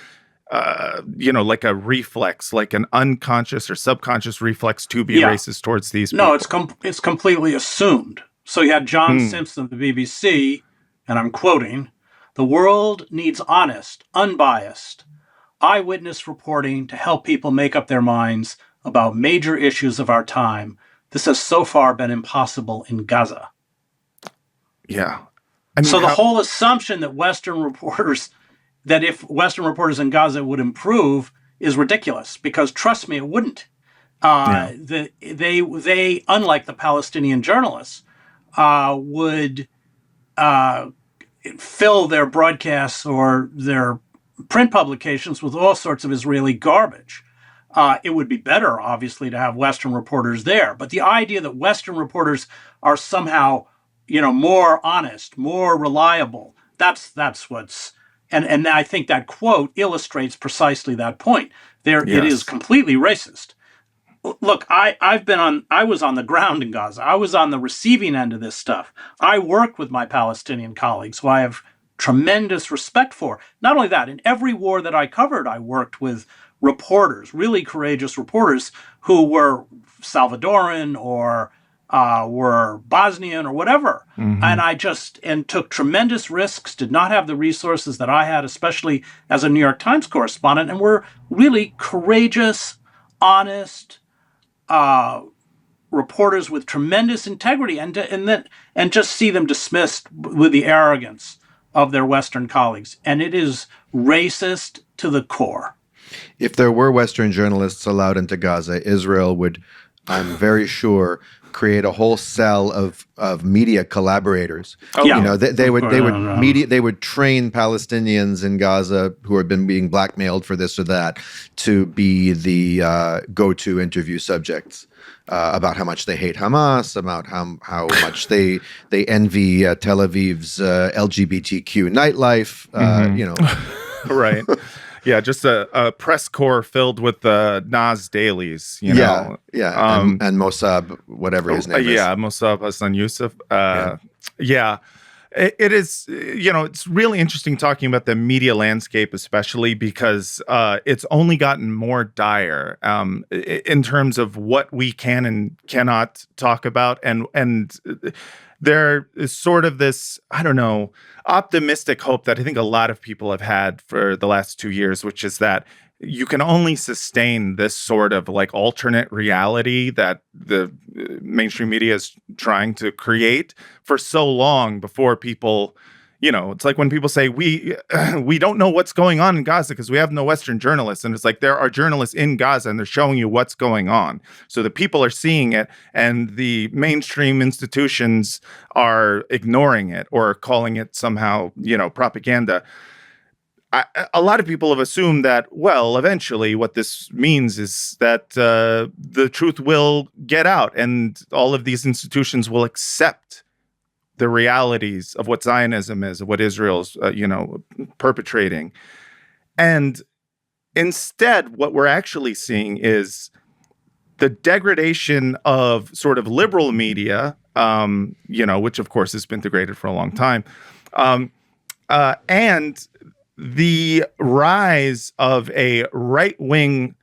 like a reflex, like an unconscious or subconscious reflex to be racist towards these people? No, it's completely assumed. So you had John Simpson of the BBC, and I'm quoting, "The world needs honest, unbiased, eyewitness reporting to help people make up their minds about major issues of our time. This has so far been impossible in Gaza." Yeah. So the whole assumption that if Western reporters in Gaza would improve is ridiculous, because trust me, it wouldn't. They, unlike the Palestinian journalists, would fill their broadcasts or their print publications with all sorts of Israeli garbage. It would be better, obviously, to have Western reporters there. But the idea that Western reporters are somehow, more honest, more reliable, that's what's... And I think that quote illustrates precisely that point. It is completely racist. Look, I was on the ground in Gaza. I was on the receiving end of this stuff. I worked with my Palestinian colleagues, who I have tremendous respect for. Not only that, in every war that I covered, I worked with reporters, really courageous reporters who were Salvadoran or were Bosnian or whatever. And I took tremendous risks, did not have the resources that I had, especially as a New York Times correspondent, and were really courageous, honest reporters with tremendous integrity, and just see them dismissed with the arrogance of their Western colleagues. And it is racist to the core. If there were Western journalists allowed into Gaza, Israel would, I'm very sure, create a whole cell of media collaborators. They would train Palestinians in Gaza who have been being blackmailed for this or that to be the go-to interview subjects about how much they hate Hamas, about how much they envy Tel Aviv's LGBTQ nightlife. Right. Yeah, just a press corps filled with Nas dailies, you know. Yeah, and Mossab, whatever his name is. Yeah, Mossab Hassan Youssef. It is, it's really interesting talking about the media landscape, especially because it's only gotten more dire in terms of what we can and cannot talk about. And there is sort of this, optimistic hope that I think a lot of people have had for the last 2 years, which is that you can only sustain this sort of like alternate reality that the mainstream media is trying to create for so long before people, it's like when people say we don't know what's going on in Gaza because we have no Western journalists. And it's like there are journalists in Gaza and they're showing you what's going on. So the people are seeing it and the mainstream institutions are ignoring it or calling it somehow, propaganda. A lot of people have assumed that, well, eventually what this means is that the truth will get out and all of these institutions will accept the realities of what Zionism is, of what Israel's, perpetrating. And instead, what we're actually seeing is the degradation of sort of liberal media, which of course has been degraded for a long time, and the rise of a right-wing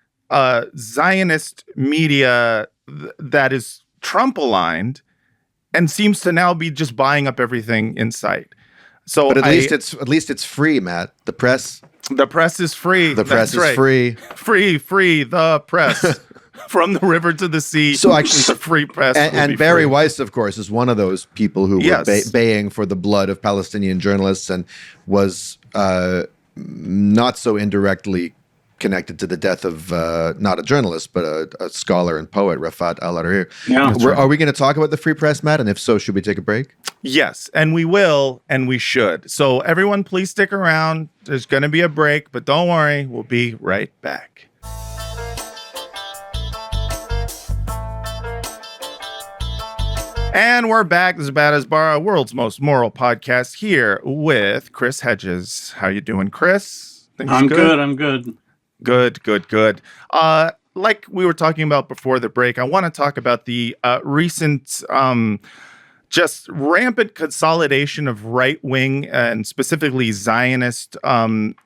Zionist media that is Trump-aligned and seems to now be just buying up everything in sight. So, but at least it's free, Matt. The press is free. The press is free. Free. The press. From the river to the sea. So actually, the free press. And Barry Weiss, of course, is one of those people who were baying for the blood of Palestinian journalists and was not so indirectly connected to the death of not a journalist, but a scholar and poet, Rafat al-Hariri. Yeah, Are we going to talk about the free press, Matt? And if so, should we take a break? Yes, and we will, and we should. So everyone, please stick around. There's going to be a break, but don't worry. We'll be right back. And we're back. This is Bad as Bar, world's most moral podcast, here with Chris Hedges. How you doing, Chris? I'm good. Good. Like we were talking about before the break, I want to talk about the recent just rampant consolidation of right-wing and specifically Zionist,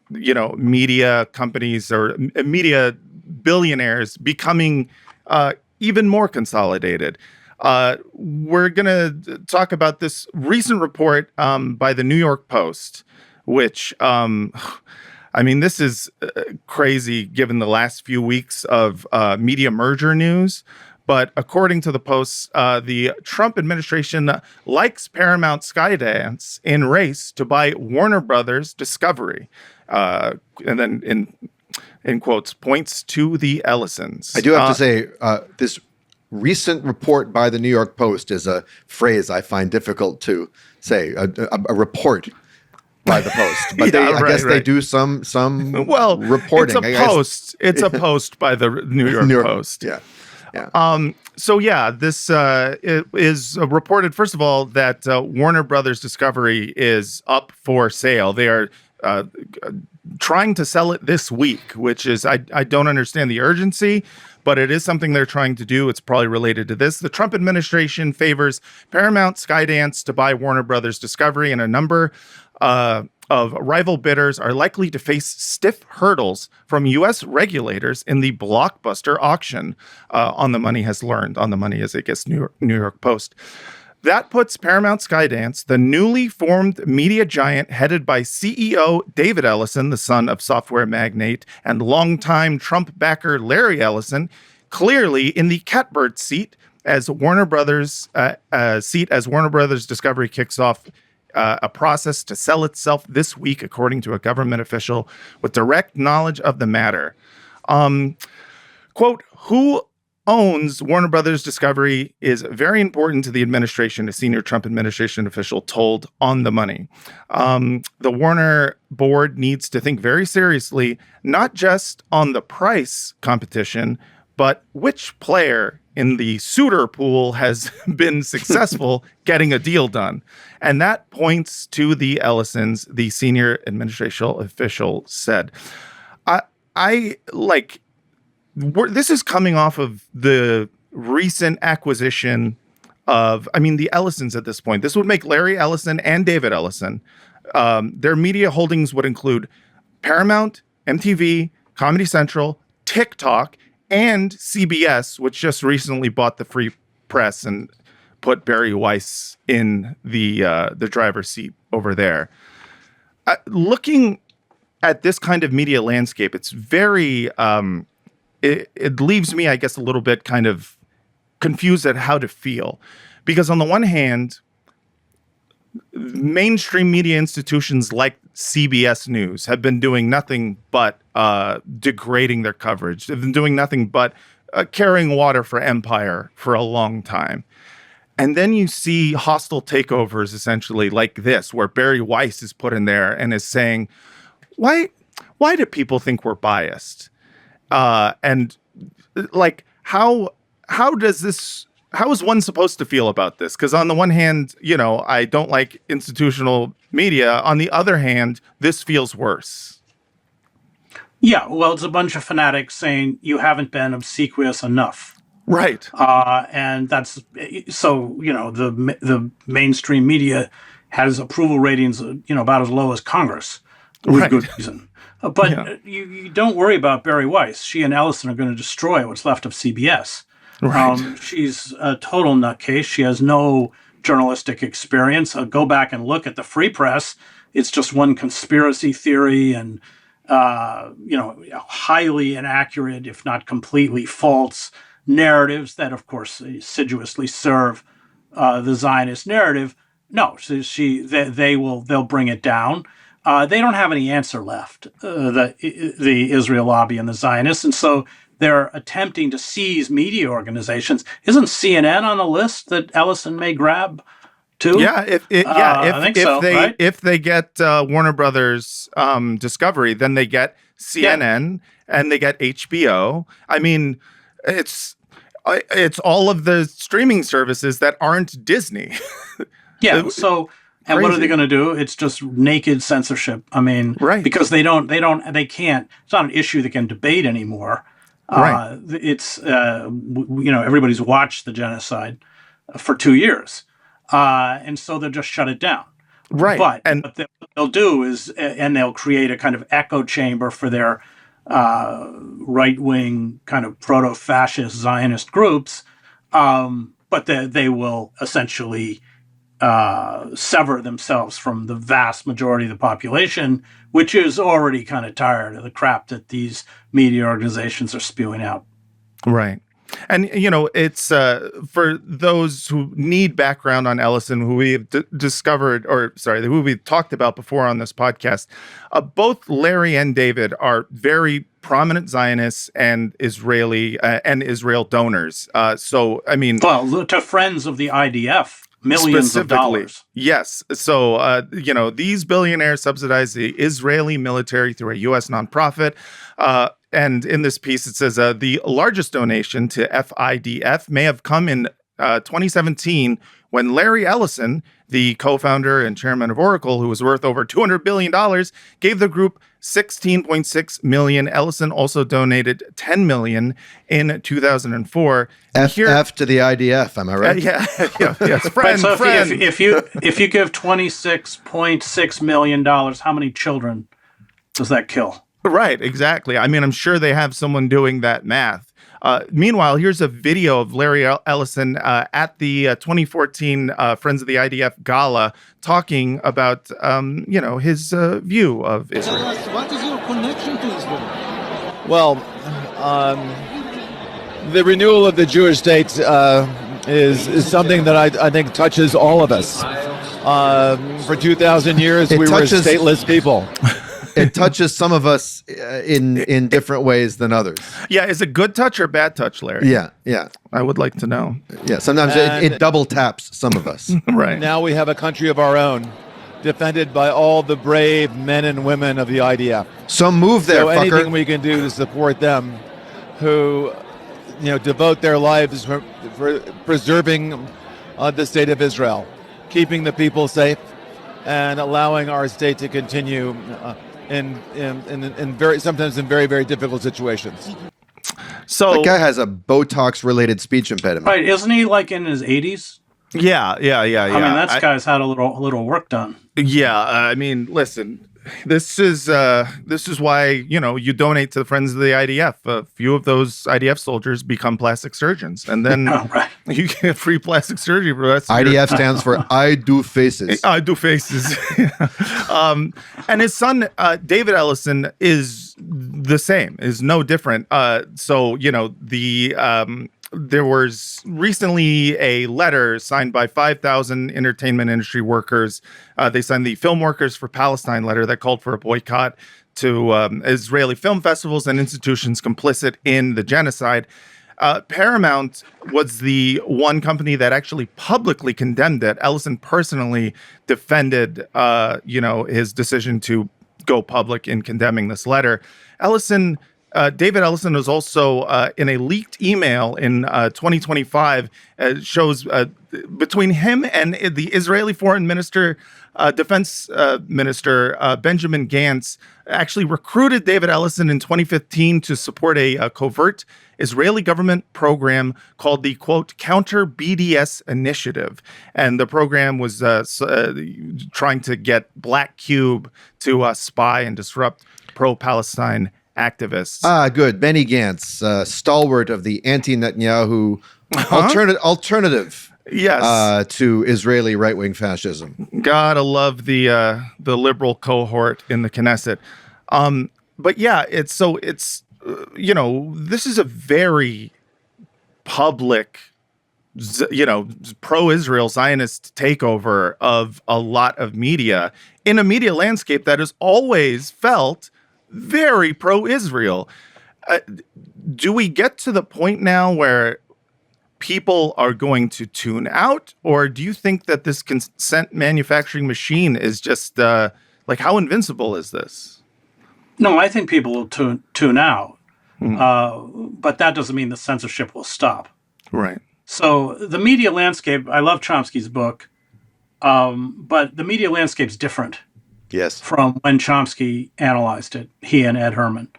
media companies or media billionaires becoming even more consolidated. We're going to talk about this recent report by the New York Post, which, this is crazy given the last few weeks of media merger news. But according to the Post, the Trump administration likes Paramount Skydance in race to buy Warner Brothers Discovery. And then in quotes, points to the Ellisons. I do have to say, this recent report by the New York Post is a phrase I find difficult to say, a report by the Post. But I guess they do some reporting. It's a post by the New York Post. Yeah. This it is reported, first of all, that Warner Brothers Discovery is up for sale. They are trying to sell it this week, which is, I don't understand the urgency, but it is something they're trying to do. It's probably related to this. The Trump administration favors Paramount Skydance to buy Warner Brothers Discovery, and a number of rival bidders are likely to face stiff hurdles from U.S. regulators in the blockbuster auction. On the Money has learned. On the Money is, I guess, New York Post. That puts Paramount Skydance, the newly formed media giant headed by CEO David Ellison, the son of software magnate and longtime Trump backer Larry Ellison, clearly in the catbird seat as Warner Brothers Discovery kicks off a process to sell itself this week, according to a government official with direct knowledge of the matter. Quote, who owns Warner Brothers Discovery is very important to the administration, a senior Trump administration official told On the Money. The Warner board needs to think very seriously, not just on the price competition, but which player in the suitor pool has been successful getting a deal done. And that points to the Ellisons, the senior administration official said. This is coming off of the recent acquisition of, the Ellisons at this point. This would make Larry Ellison and David Ellison. Their media holdings would include Paramount, MTV, Comedy Central, TikTok, and CBS, which just recently bought the Free Press and put Barry Weiss in the driver's seat over there. Looking at this kind of media landscape, it's very... It leaves me, I guess, a little bit kind of confused at how to feel. Because on the one hand, mainstream media institutions like CBS News have been doing nothing but degrading their coverage. They've been doing nothing but carrying water for empire for a long time. And then you see hostile takeovers, essentially like this, where Barry Weiss is put in there and is saying, why do people think we're biased? And like, how is one supposed to feel about this? Because on the one hand, I don't like institutional media. On the other hand, this feels worse. Yeah, well, it's a bunch of fanatics saying you haven't been obsequious enough. Right. And that's so, the mainstream media has approval ratings, about as low as Congress with good reason. But you don't worry about Barry Weiss. She and Ellison are going to destroy what's left of CBS. Right. She's a total nutcase. She has no journalistic experience. Go back and look at the Free Press. It's just one conspiracy theory and, highly inaccurate, if not completely false narratives that, of course, assiduously serve the Zionist narrative. No, they'll bring it down. They don't have any answer left, the Israel lobby and the Zionists, and so they're attempting to seize media organizations. Isn't CNN on the list that Ellison may grab too? Yeah, if they get Warner Brothers Discovery, then they get CNN and they get HBO. I mean, it's all of the streaming services that aren't Disney. Yeah. So, and what are they going to do? It's just naked censorship. I mean, right. Because they can't. It's not an issue they can debate anymore. Right. It's everybody's watched the genocide for 2 years, and so they'll just shut it down. Right. But what they'll do is, and they'll create a kind of echo chamber for their right-wing kind of proto-fascist Zionist groups, but they will essentially sever themselves from the vast majority of the population, which is already kind of tired of the crap that these media organizations are spewing out. Right. And, it's for those who need background on Ellison, who we've who we've talked about before on this podcast, both Larry and David are very prominent Zionists and Israeli and Israel donors. So, I mean... Well, to friends of the IDF. Millions of dollars. Yes. So, these billionaires subsidize the Israeli military through a U.S. nonprofit. And in this piece, it says the largest donation to FIDF may have come in 2017 when Larry Ellison, the co-founder and chairman of Oracle, who was worth over $200 billion, gave the group $16.6 million. Ellison also donated $10 million in 2004. F to the IDF, am I right? Yes. Friend. If you give $26.6 million, how many children does that kill? Right, exactly. I mean, I'm sure they have someone doing that math. Meanwhile, here's a video of Larry Ellison at the 2014 Friends of the IDF Gala talking about, his view of Israel. Tell us, what is your connection to Israel? Well, the renewal of the Jewish state is something that I think touches all of us. For 2,000 years, we were a stateless people. It touches some of us in different ways than others. Yeah, is it good touch or bad touch, Larry? Yeah. I would like to know. Yeah, sometimes it double taps some of us. Right. Now we have a country of our own, defended by all the brave men and women of the IDF. So move there, so fucker. Anything we can do to support them, who, devote their lives for preserving the state of Israel, keeping the people safe, and allowing our state to continue in sometimes in very, very difficult situations. So that guy has a Botox-related speech impediment. Right? Isn't he like in his 80s? Yeah. I mean, that guy's had a little work done. Yeah. I mean, listen. This is why you donate to the Friends of the IDF. A few of those IDF soldiers become plastic surgeons, and then you get free plastic surgery for the rest of IDF stands for I do faces. I do faces. And his son David Ellison is the same, is no different. So the there was recently a letter signed by 5,000 entertainment industry workers. They signed the Film Workers for Palestine letter that called for a boycott to Israeli film festivals and institutions complicit in the genocide. Paramount was the one company that actually publicly condemned it. Ellison personally defended, his decision to go public in condemning this letter. David Ellison was also in a leaked email in 2025 shows between him and the Israeli foreign minister, defense minister Benjamin Gantz actually recruited David Ellison in 2015 to support a covert Israeli government program called the, quote, Counter BDS Initiative. And the program was trying to get Black Cube to spy and disrupt pro-Palestine activists. Good. Benny Gantz, stalwart of the anti-Netanyahu alternative. Yes, to Israeli right-wing fascism. Gotta love the liberal cohort in the Knesset. But yeah, it's this is a very public, pro-Israel Zionist takeover of a lot of media in a media landscape that has always felt very pro-Israel. Do we get to the point now where people are going to tune out, or do you think that this consent manufacturing machine is just how invincible is this? No, I think people will tune out, but that doesn't mean the censorship will stop. Right. So the media landscape, I love Chomsky's book, but the media landscape's different. Yes. From when Chomsky analyzed it, he and Ed Herman,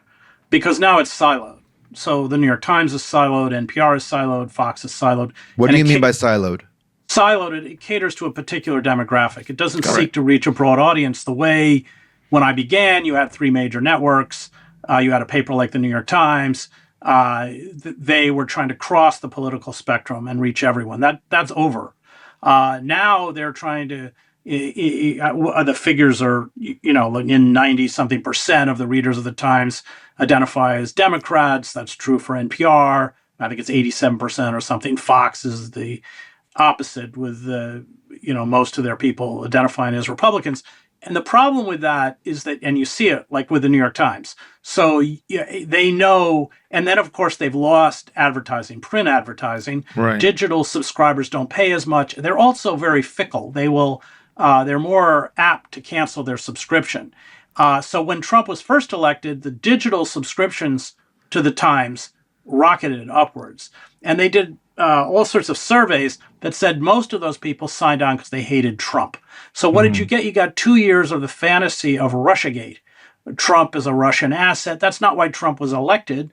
because now it's siloed. So the New York Times is siloed, NPR is siloed, Fox is siloed. What do you mean by siloed? Siloed, it caters to a particular demographic. It doesn't seek to reach a broad audience the way when I began, you had three major networks. You had a paper like the New York Times. They were trying to cross the political spectrum and reach everyone. That's over. Now they're trying to, the figures are, in 90-something% of the readers of the Times identify as Democrats. That's true for NPR. I think it's 87% or something. Fox is the opposite, with most of their people identifying as Republicans. And the problem with that is that, and you see it like with the New York Times. So they know, and then of course they've lost advertising, print advertising. Right. Digital subscribers don't pay as much. They're also very fickle. They're more apt to cancel their subscription. So when Trump was first elected, the digital subscriptions to the Times rocketed upwards. And they did all sorts of surveys that said most of those people signed on because they hated Trump. So what did you get? You got 2 years of the fantasy of Russiagate. Trump is a Russian asset. That's not why Trump was elected.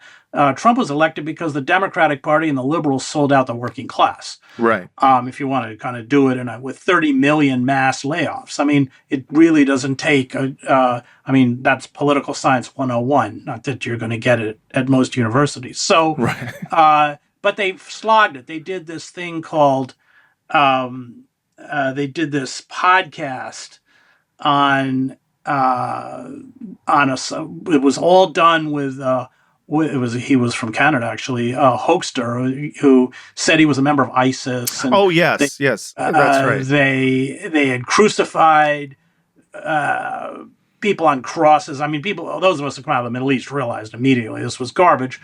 Trump was elected because the Democratic Party and the liberals sold out the working class. Right. If you want to kind of do it with 30 million mass layoffs. I mean, it really doesn't take, that's political science 101. Not that you're going to get it at most universities. So, right. But they slogged it. They did this thing called, they did this podcast on it was all done with he was from Canada, actually, a hoaxer who said he was a member of ISIS. And yes, that's right. They had crucified people on crosses. I mean, those of us who come out of the Middle East realized immediately this was garbage.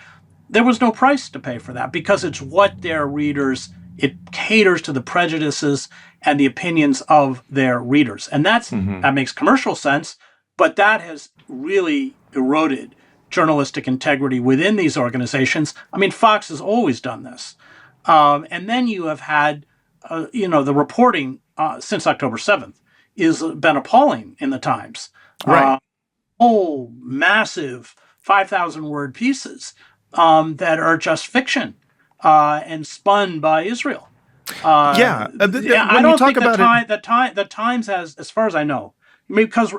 There was no price to pay for that because it's what their readers, it caters to the prejudices and the opinions of their readers. And that makes commercial sense, but that has really eroded journalistic integrity within these organizations. I mean, Fox has always done this. And then you have had, the reporting since October 7th has been appalling in the Times. Right. Massive 5,000-word pieces that are just fiction and spun by Israel. I don't think the Times has, as far as I know, because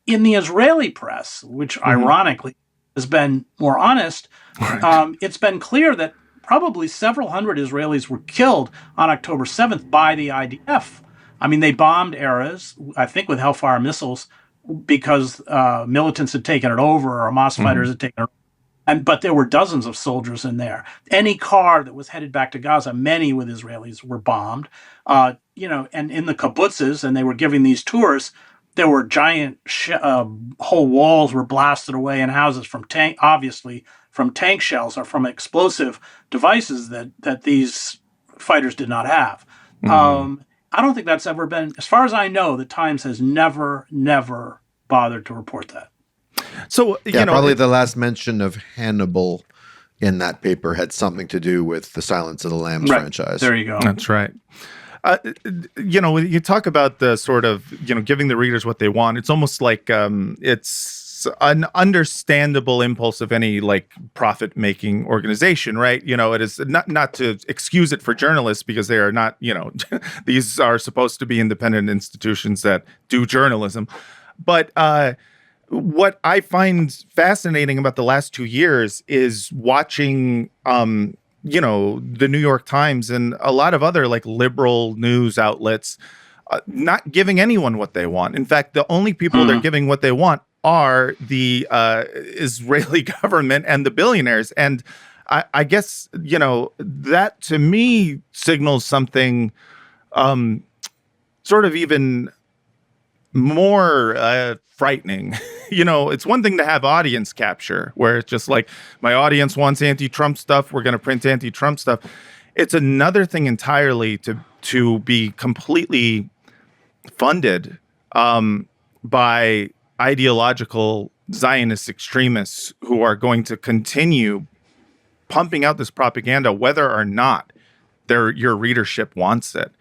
in the Israeli press, which ironically has been more honest, it's been clear that probably several hundred Israelis were killed on October 7th by the IDF. I mean, they bombed Erez, I think with Hellfire missiles, because militants had taken it over or Hamas fighters had taken it over. but there were dozens of soldiers in there. Any car that was headed back to Gaza, many with Israelis, were bombed. And in the kibbutzes, and they were giving these tours, there were giant whole walls were blasted away in houses from tank shells or from explosive devices that these fighters did not have. I don't think that's ever been, as far as I know, the Times has never bothered to report that. So, probably the last mention of Hannibal in that paper had something to do with the Silence of the Lambs franchise. There you go. That's right. You talk about the sort of, giving the readers what they want. It's almost like it's an understandable impulse of any like profit-making organization, right? It is not to excuse it for journalists because they are not, these are supposed to be independent institutions that do journalism. But what I find fascinating about the last 2 years is watching, the New York Times and a lot of other like liberal news outlets not giving anyone what they want. In fact, the only people they're giving what they want are the Israeli government and the billionaires. And I guess, that to me signals something sort of even more frightening. It's one thing to have audience capture where it's just like my audience wants anti-Trump stuff. We're going to print anti-Trump stuff. It's another thing entirely to be completely funded by ideological Zionist extremists who are going to continue pumping out this propaganda, whether or not your readership wants it.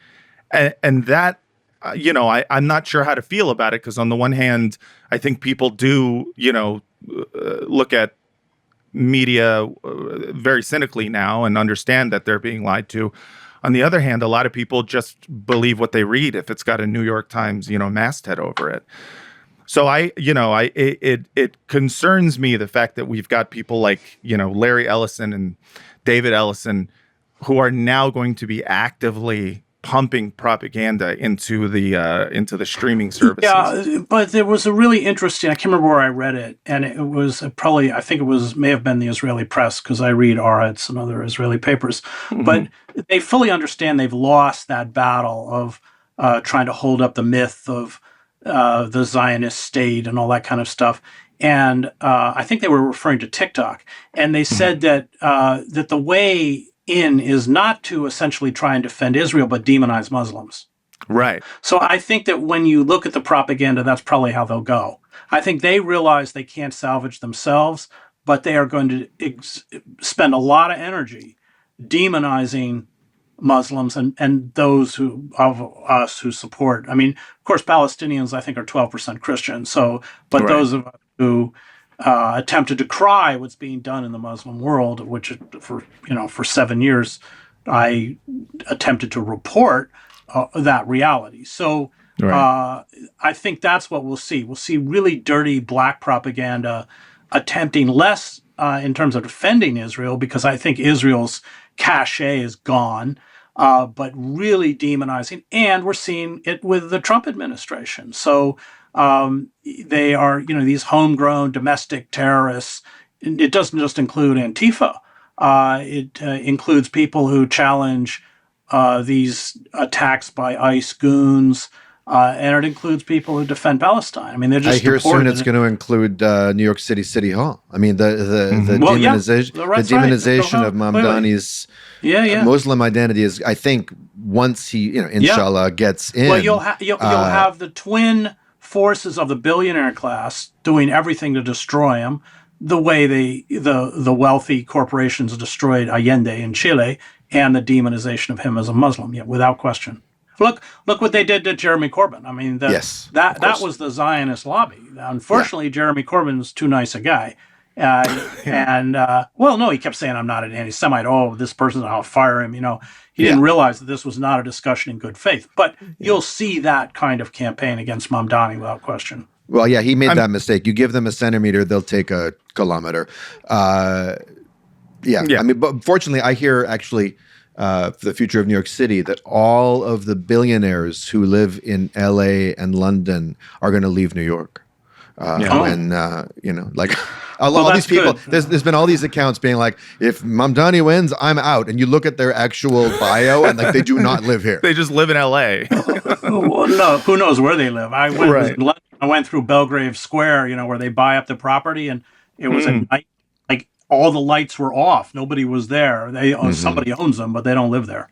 And that, I'm not sure how to feel about it because on the one hand, I think people do, look at media very cynically now and understand that they're being lied to. On the other hand, a lot of people just believe what they read if it's got a New York Times, masthead over it. So it concerns me the fact that we've got people like, Larry Ellison and David Ellison who are now going to be actively pumping propaganda into the streaming services. Yeah, but there was a really interesting, I can't remember where I read it, and it was may have been the Israeli press, because I read Aretz and other Israeli papers, but they fully understand they've lost that battle of trying to hold up the myth of the Zionist state and all that kind of stuff. And I think they were referring to TikTok, and they said that the way in is not to essentially try and defend Israel, but demonize Muslims. Right. So I think that when you look at the propaganda, that's probably how they'll go. I think they realize they can't salvage themselves, but they are going to spend a lot of energy demonizing Muslims and those of us who support. I mean, of course, Palestinians, I think, are 12% Christian. So, but those of us who attempted to cry what's being done in the Muslim world, which for 7 years I attempted to report that reality. So I think that's what we'll see. We'll see really dirty black propaganda attempting less in terms of defending Israel, because I think Israel's cachet is gone, but really demonizing. And we're seeing it with the Trump administration. So they are, these homegrown domestic terrorists. It doesn't just include Antifa. It includes people who challenge these attacks by ICE goons, and it includes people who defend Palestine. I mean, they're just. I hear soon it's going to include New York City Hall. I mean, the demonization of Mamdani's Muslim identity is, I think, once he, inshallah, gets in. Well, you'll have the twin forces of the billionaire class doing everything to destroy him, the way the wealthy corporations destroyed Allende in Chile, and the demonization of him as a Muslim, without question. Look what they did to Jeremy Corbyn. I mean, that was the Zionist lobby. Unfortunately, Jeremy Corbyn's too nice a guy. And he kept saying, I'm not an anti-Semite. Oh, this person, I'll fire him. He didn't realize that this was not a discussion in good faith. But you'll see that kind of campaign against Mamdani without question. Well, yeah, he made that mistake. You give them a centimeter, they'll take a kilometer. I mean, but fortunately, I hear actually for the future of New York City that all of the billionaires who live in LA and London are going to leave New York. when like all these people. There's been all these accounts being like, if Mamdani wins, I'm out, and you look at their actual bio and like they do not live here. They just live in L.A. No, who knows where they live? I went through Belgrave Square, where they buy up the property, and it was at night. Like all the lights were off. Nobody was there. Somebody owns them, but they don't live there.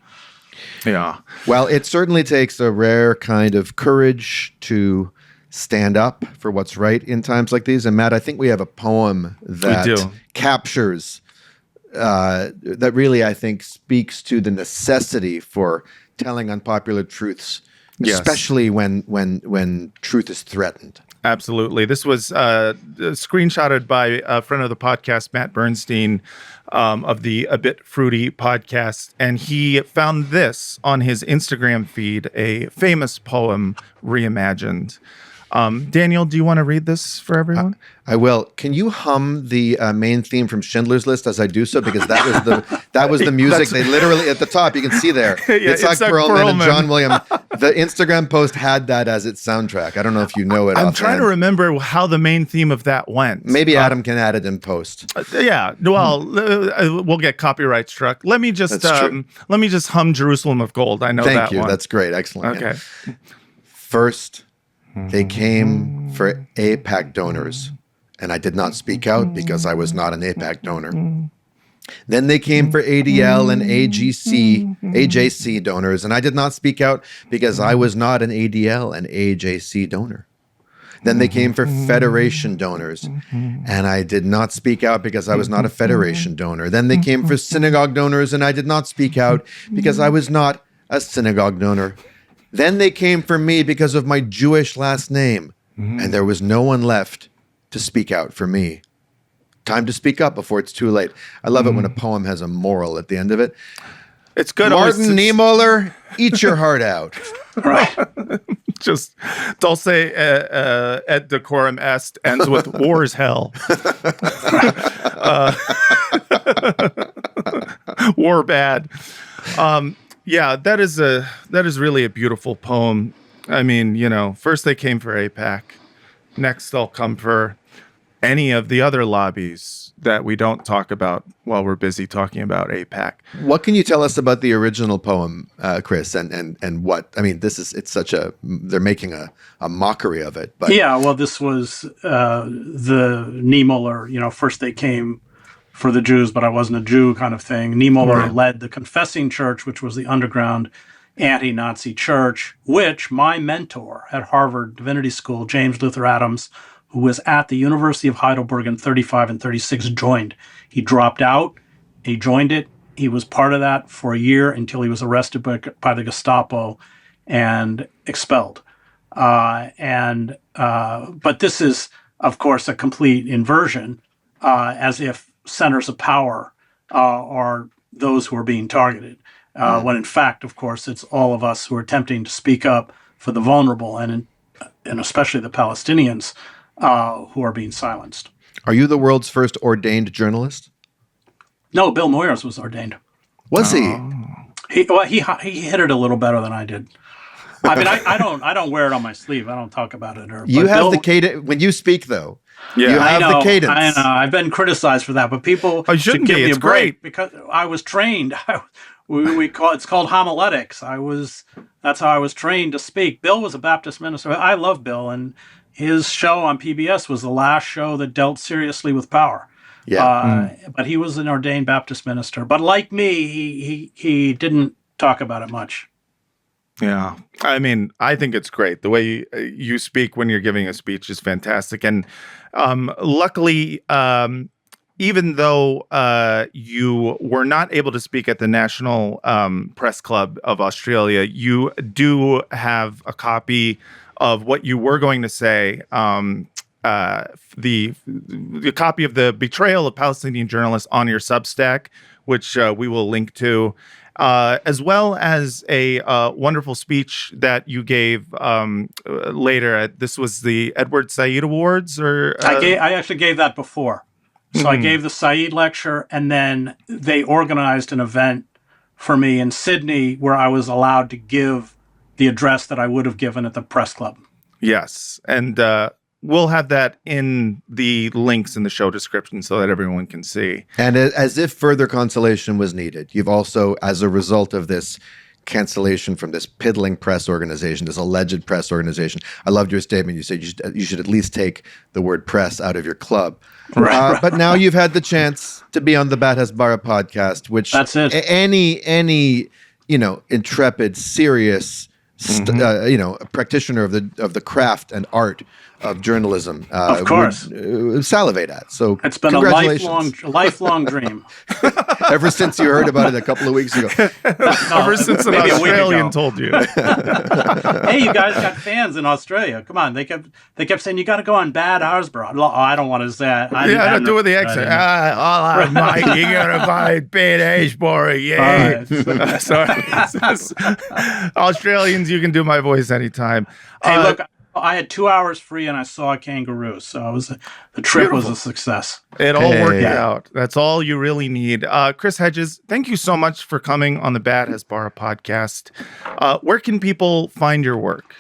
Yeah. Well, it certainly takes a rare kind of courage to stand up for what's right in times like these. And Matt, I think we have a poem that captures that really, I think, speaks to the necessity for telling unpopular truths, especially when truth is threatened. Absolutely. This was screenshotted by a friend of the podcast, Matt Bernstein, of the A Bit Fruity podcast. And he found this on his Instagram feed, a famous poem reimagined. Daniel, do you want to read this for everyone? I will. Can you hum the main theme from Schindler's List as I do so? Because that was the music. They literally at the top you can see there. Itzhak Perlman and John Williams. The Instagram post had that as its soundtrack. I don't know if you know it. I'm trying to remember how the main theme of that went. Maybe Adam can add it in post. Well, we'll get copyright struck. Let me just hum Jerusalem of Gold. I know that one. Thank you. That's great. Excellent. Okay. First, they came for AIPAC donors, and I did not speak out because I was not an AIPAC donor. Then they came for ADL and AJC donors, and I did not speak out because I was not an ADL and AJC donor. Then they came for Federation donors, and I did not speak out because I was not a Federation donor. Then they came for synagogue donors, and I did not speak out because I was not a synagogue donor. Then they came for me because of my Jewish last name, and there was no one left to speak out for me. Time to speak up before it's too late. I love it when a poem has a moral at the end of it. It's good. Martin Niemöller, eat your heart out. Right. Just dulce et decorum est ends with war is hell. War bad. Yeah, that is really a beautiful poem. I mean, first they came for AIPAC. Next they'll come for any of the other lobbies that we don't talk about while we're busy talking about AIPAC. What can you tell us about the original poem, Chris? And what, they're making a mockery of it. But yeah, well, this was the Niemöller, first they came for the Jews, but I wasn't a Jew kind of thing. Niemöller led the Confessing Church, which was the underground anti-Nazi church, which my mentor at Harvard Divinity School, James Luther Adams, who was at the University of Heidelberg in 35 and 36, joined. He dropped out. He joined it. He was part of that for a year until he was arrested by the Gestapo and expelled. But this is, of course, a complete inversion, as if centers of power are those who are being targeted, when in fact, of course, it's all of us who are attempting to speak up for the vulnerable and especially the Palestinians who are being silenced. Are you the world's first ordained journalist? No, Bill Moyers was ordained. Was he? He hit it a little better than I did. I mean, I don't wear it on my sleeve. I don't talk about it. You have the cadence when you speak, though. Yeah, you have the cadence. I know. I've been criticized for that, but people should give me a break because I was trained. It's called homiletics. That's how I was trained to speak. Bill was a Baptist minister. I love Bill, and his show on PBS was the last show that dealt seriously with power. Yeah. But he was an ordained Baptist minister. But like me, he didn't talk about it much. Yeah. I mean, I think it's great. The way you speak when you're giving a speech is fantastic. And luckily, even though you were not able to speak at the National Press Club of Australia, you do have a copy of what you were going to say, the copy of the betrayal of Palestinian journalists on your Substack, which we will link to. As well as a wonderful speech that you gave later. This was the Edward Said Awards, or I actually gave that before. So I gave the Said lecture, and then they organized an event for me in Sydney where I was allowed to give the address that I would have given at the press club. Yes, and we'll have that in the links in the show description so that everyone can see. And as if further consolation was needed, you've also, as a result of this cancellation from this piddling press organization, this alleged press organization. I loved your statement. You said you should at least take the word press out of your club. Right. But now you've had the chance to be on the Bad Hasbara podcast, which That's it. Any intrepid, serious, practitioner of the craft and art of journalism Of course. would salivate at. So It's been a lifelong dream. Ever since you heard about it a couple of weeks ago. Ever since an maybe a week Australian ago. told you. Hey, you guys got fans in Australia. Come on. They kept saying, you got to go on Bad Hasbara. Oh, I don't want to say that. Don't do it with the accent. All right, Mike, you got to find Bad Hasbara, yeah. Right. Sorry. Australians, you can do my voice anytime. Hey, look, I had 2 hours free and I saw a kangaroo. So the trip was a success. It all worked Hey. out. That's all you really need. Chris Hedges, thank you so much for coming on the Bad Hasbara podcast. Where can people find your work?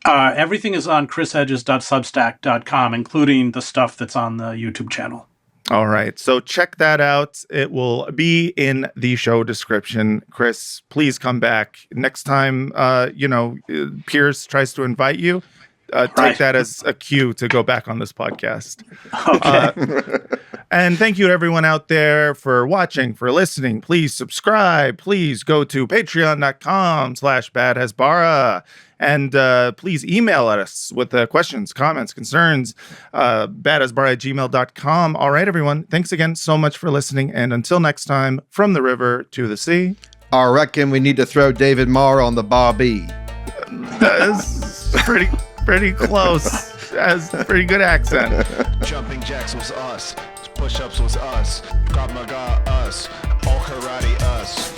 Everything is on chrishedges.substack.com, including the stuff that's on the YouTube channel. All right. So check that out. It will be in the show description. Chris, please come back. Next time, Pierce tries to invite you, take Right. that as a cue to go back on this podcast. Okay. And thank you to everyone out there for watching, for listening. Please subscribe. Please go to patreon.com/badhasbara. And please email us with questions, comments, concerns, badhasbara@gmail.com. All right, everyone. Thanks again so much for listening. And until next time, from the river to the sea. I reckon we need to throw David Marr on the Barbie. That's pretty close. That's a pretty good accent. Jumping jacks was us. Push-ups was us. Krav Maga us. All karate us.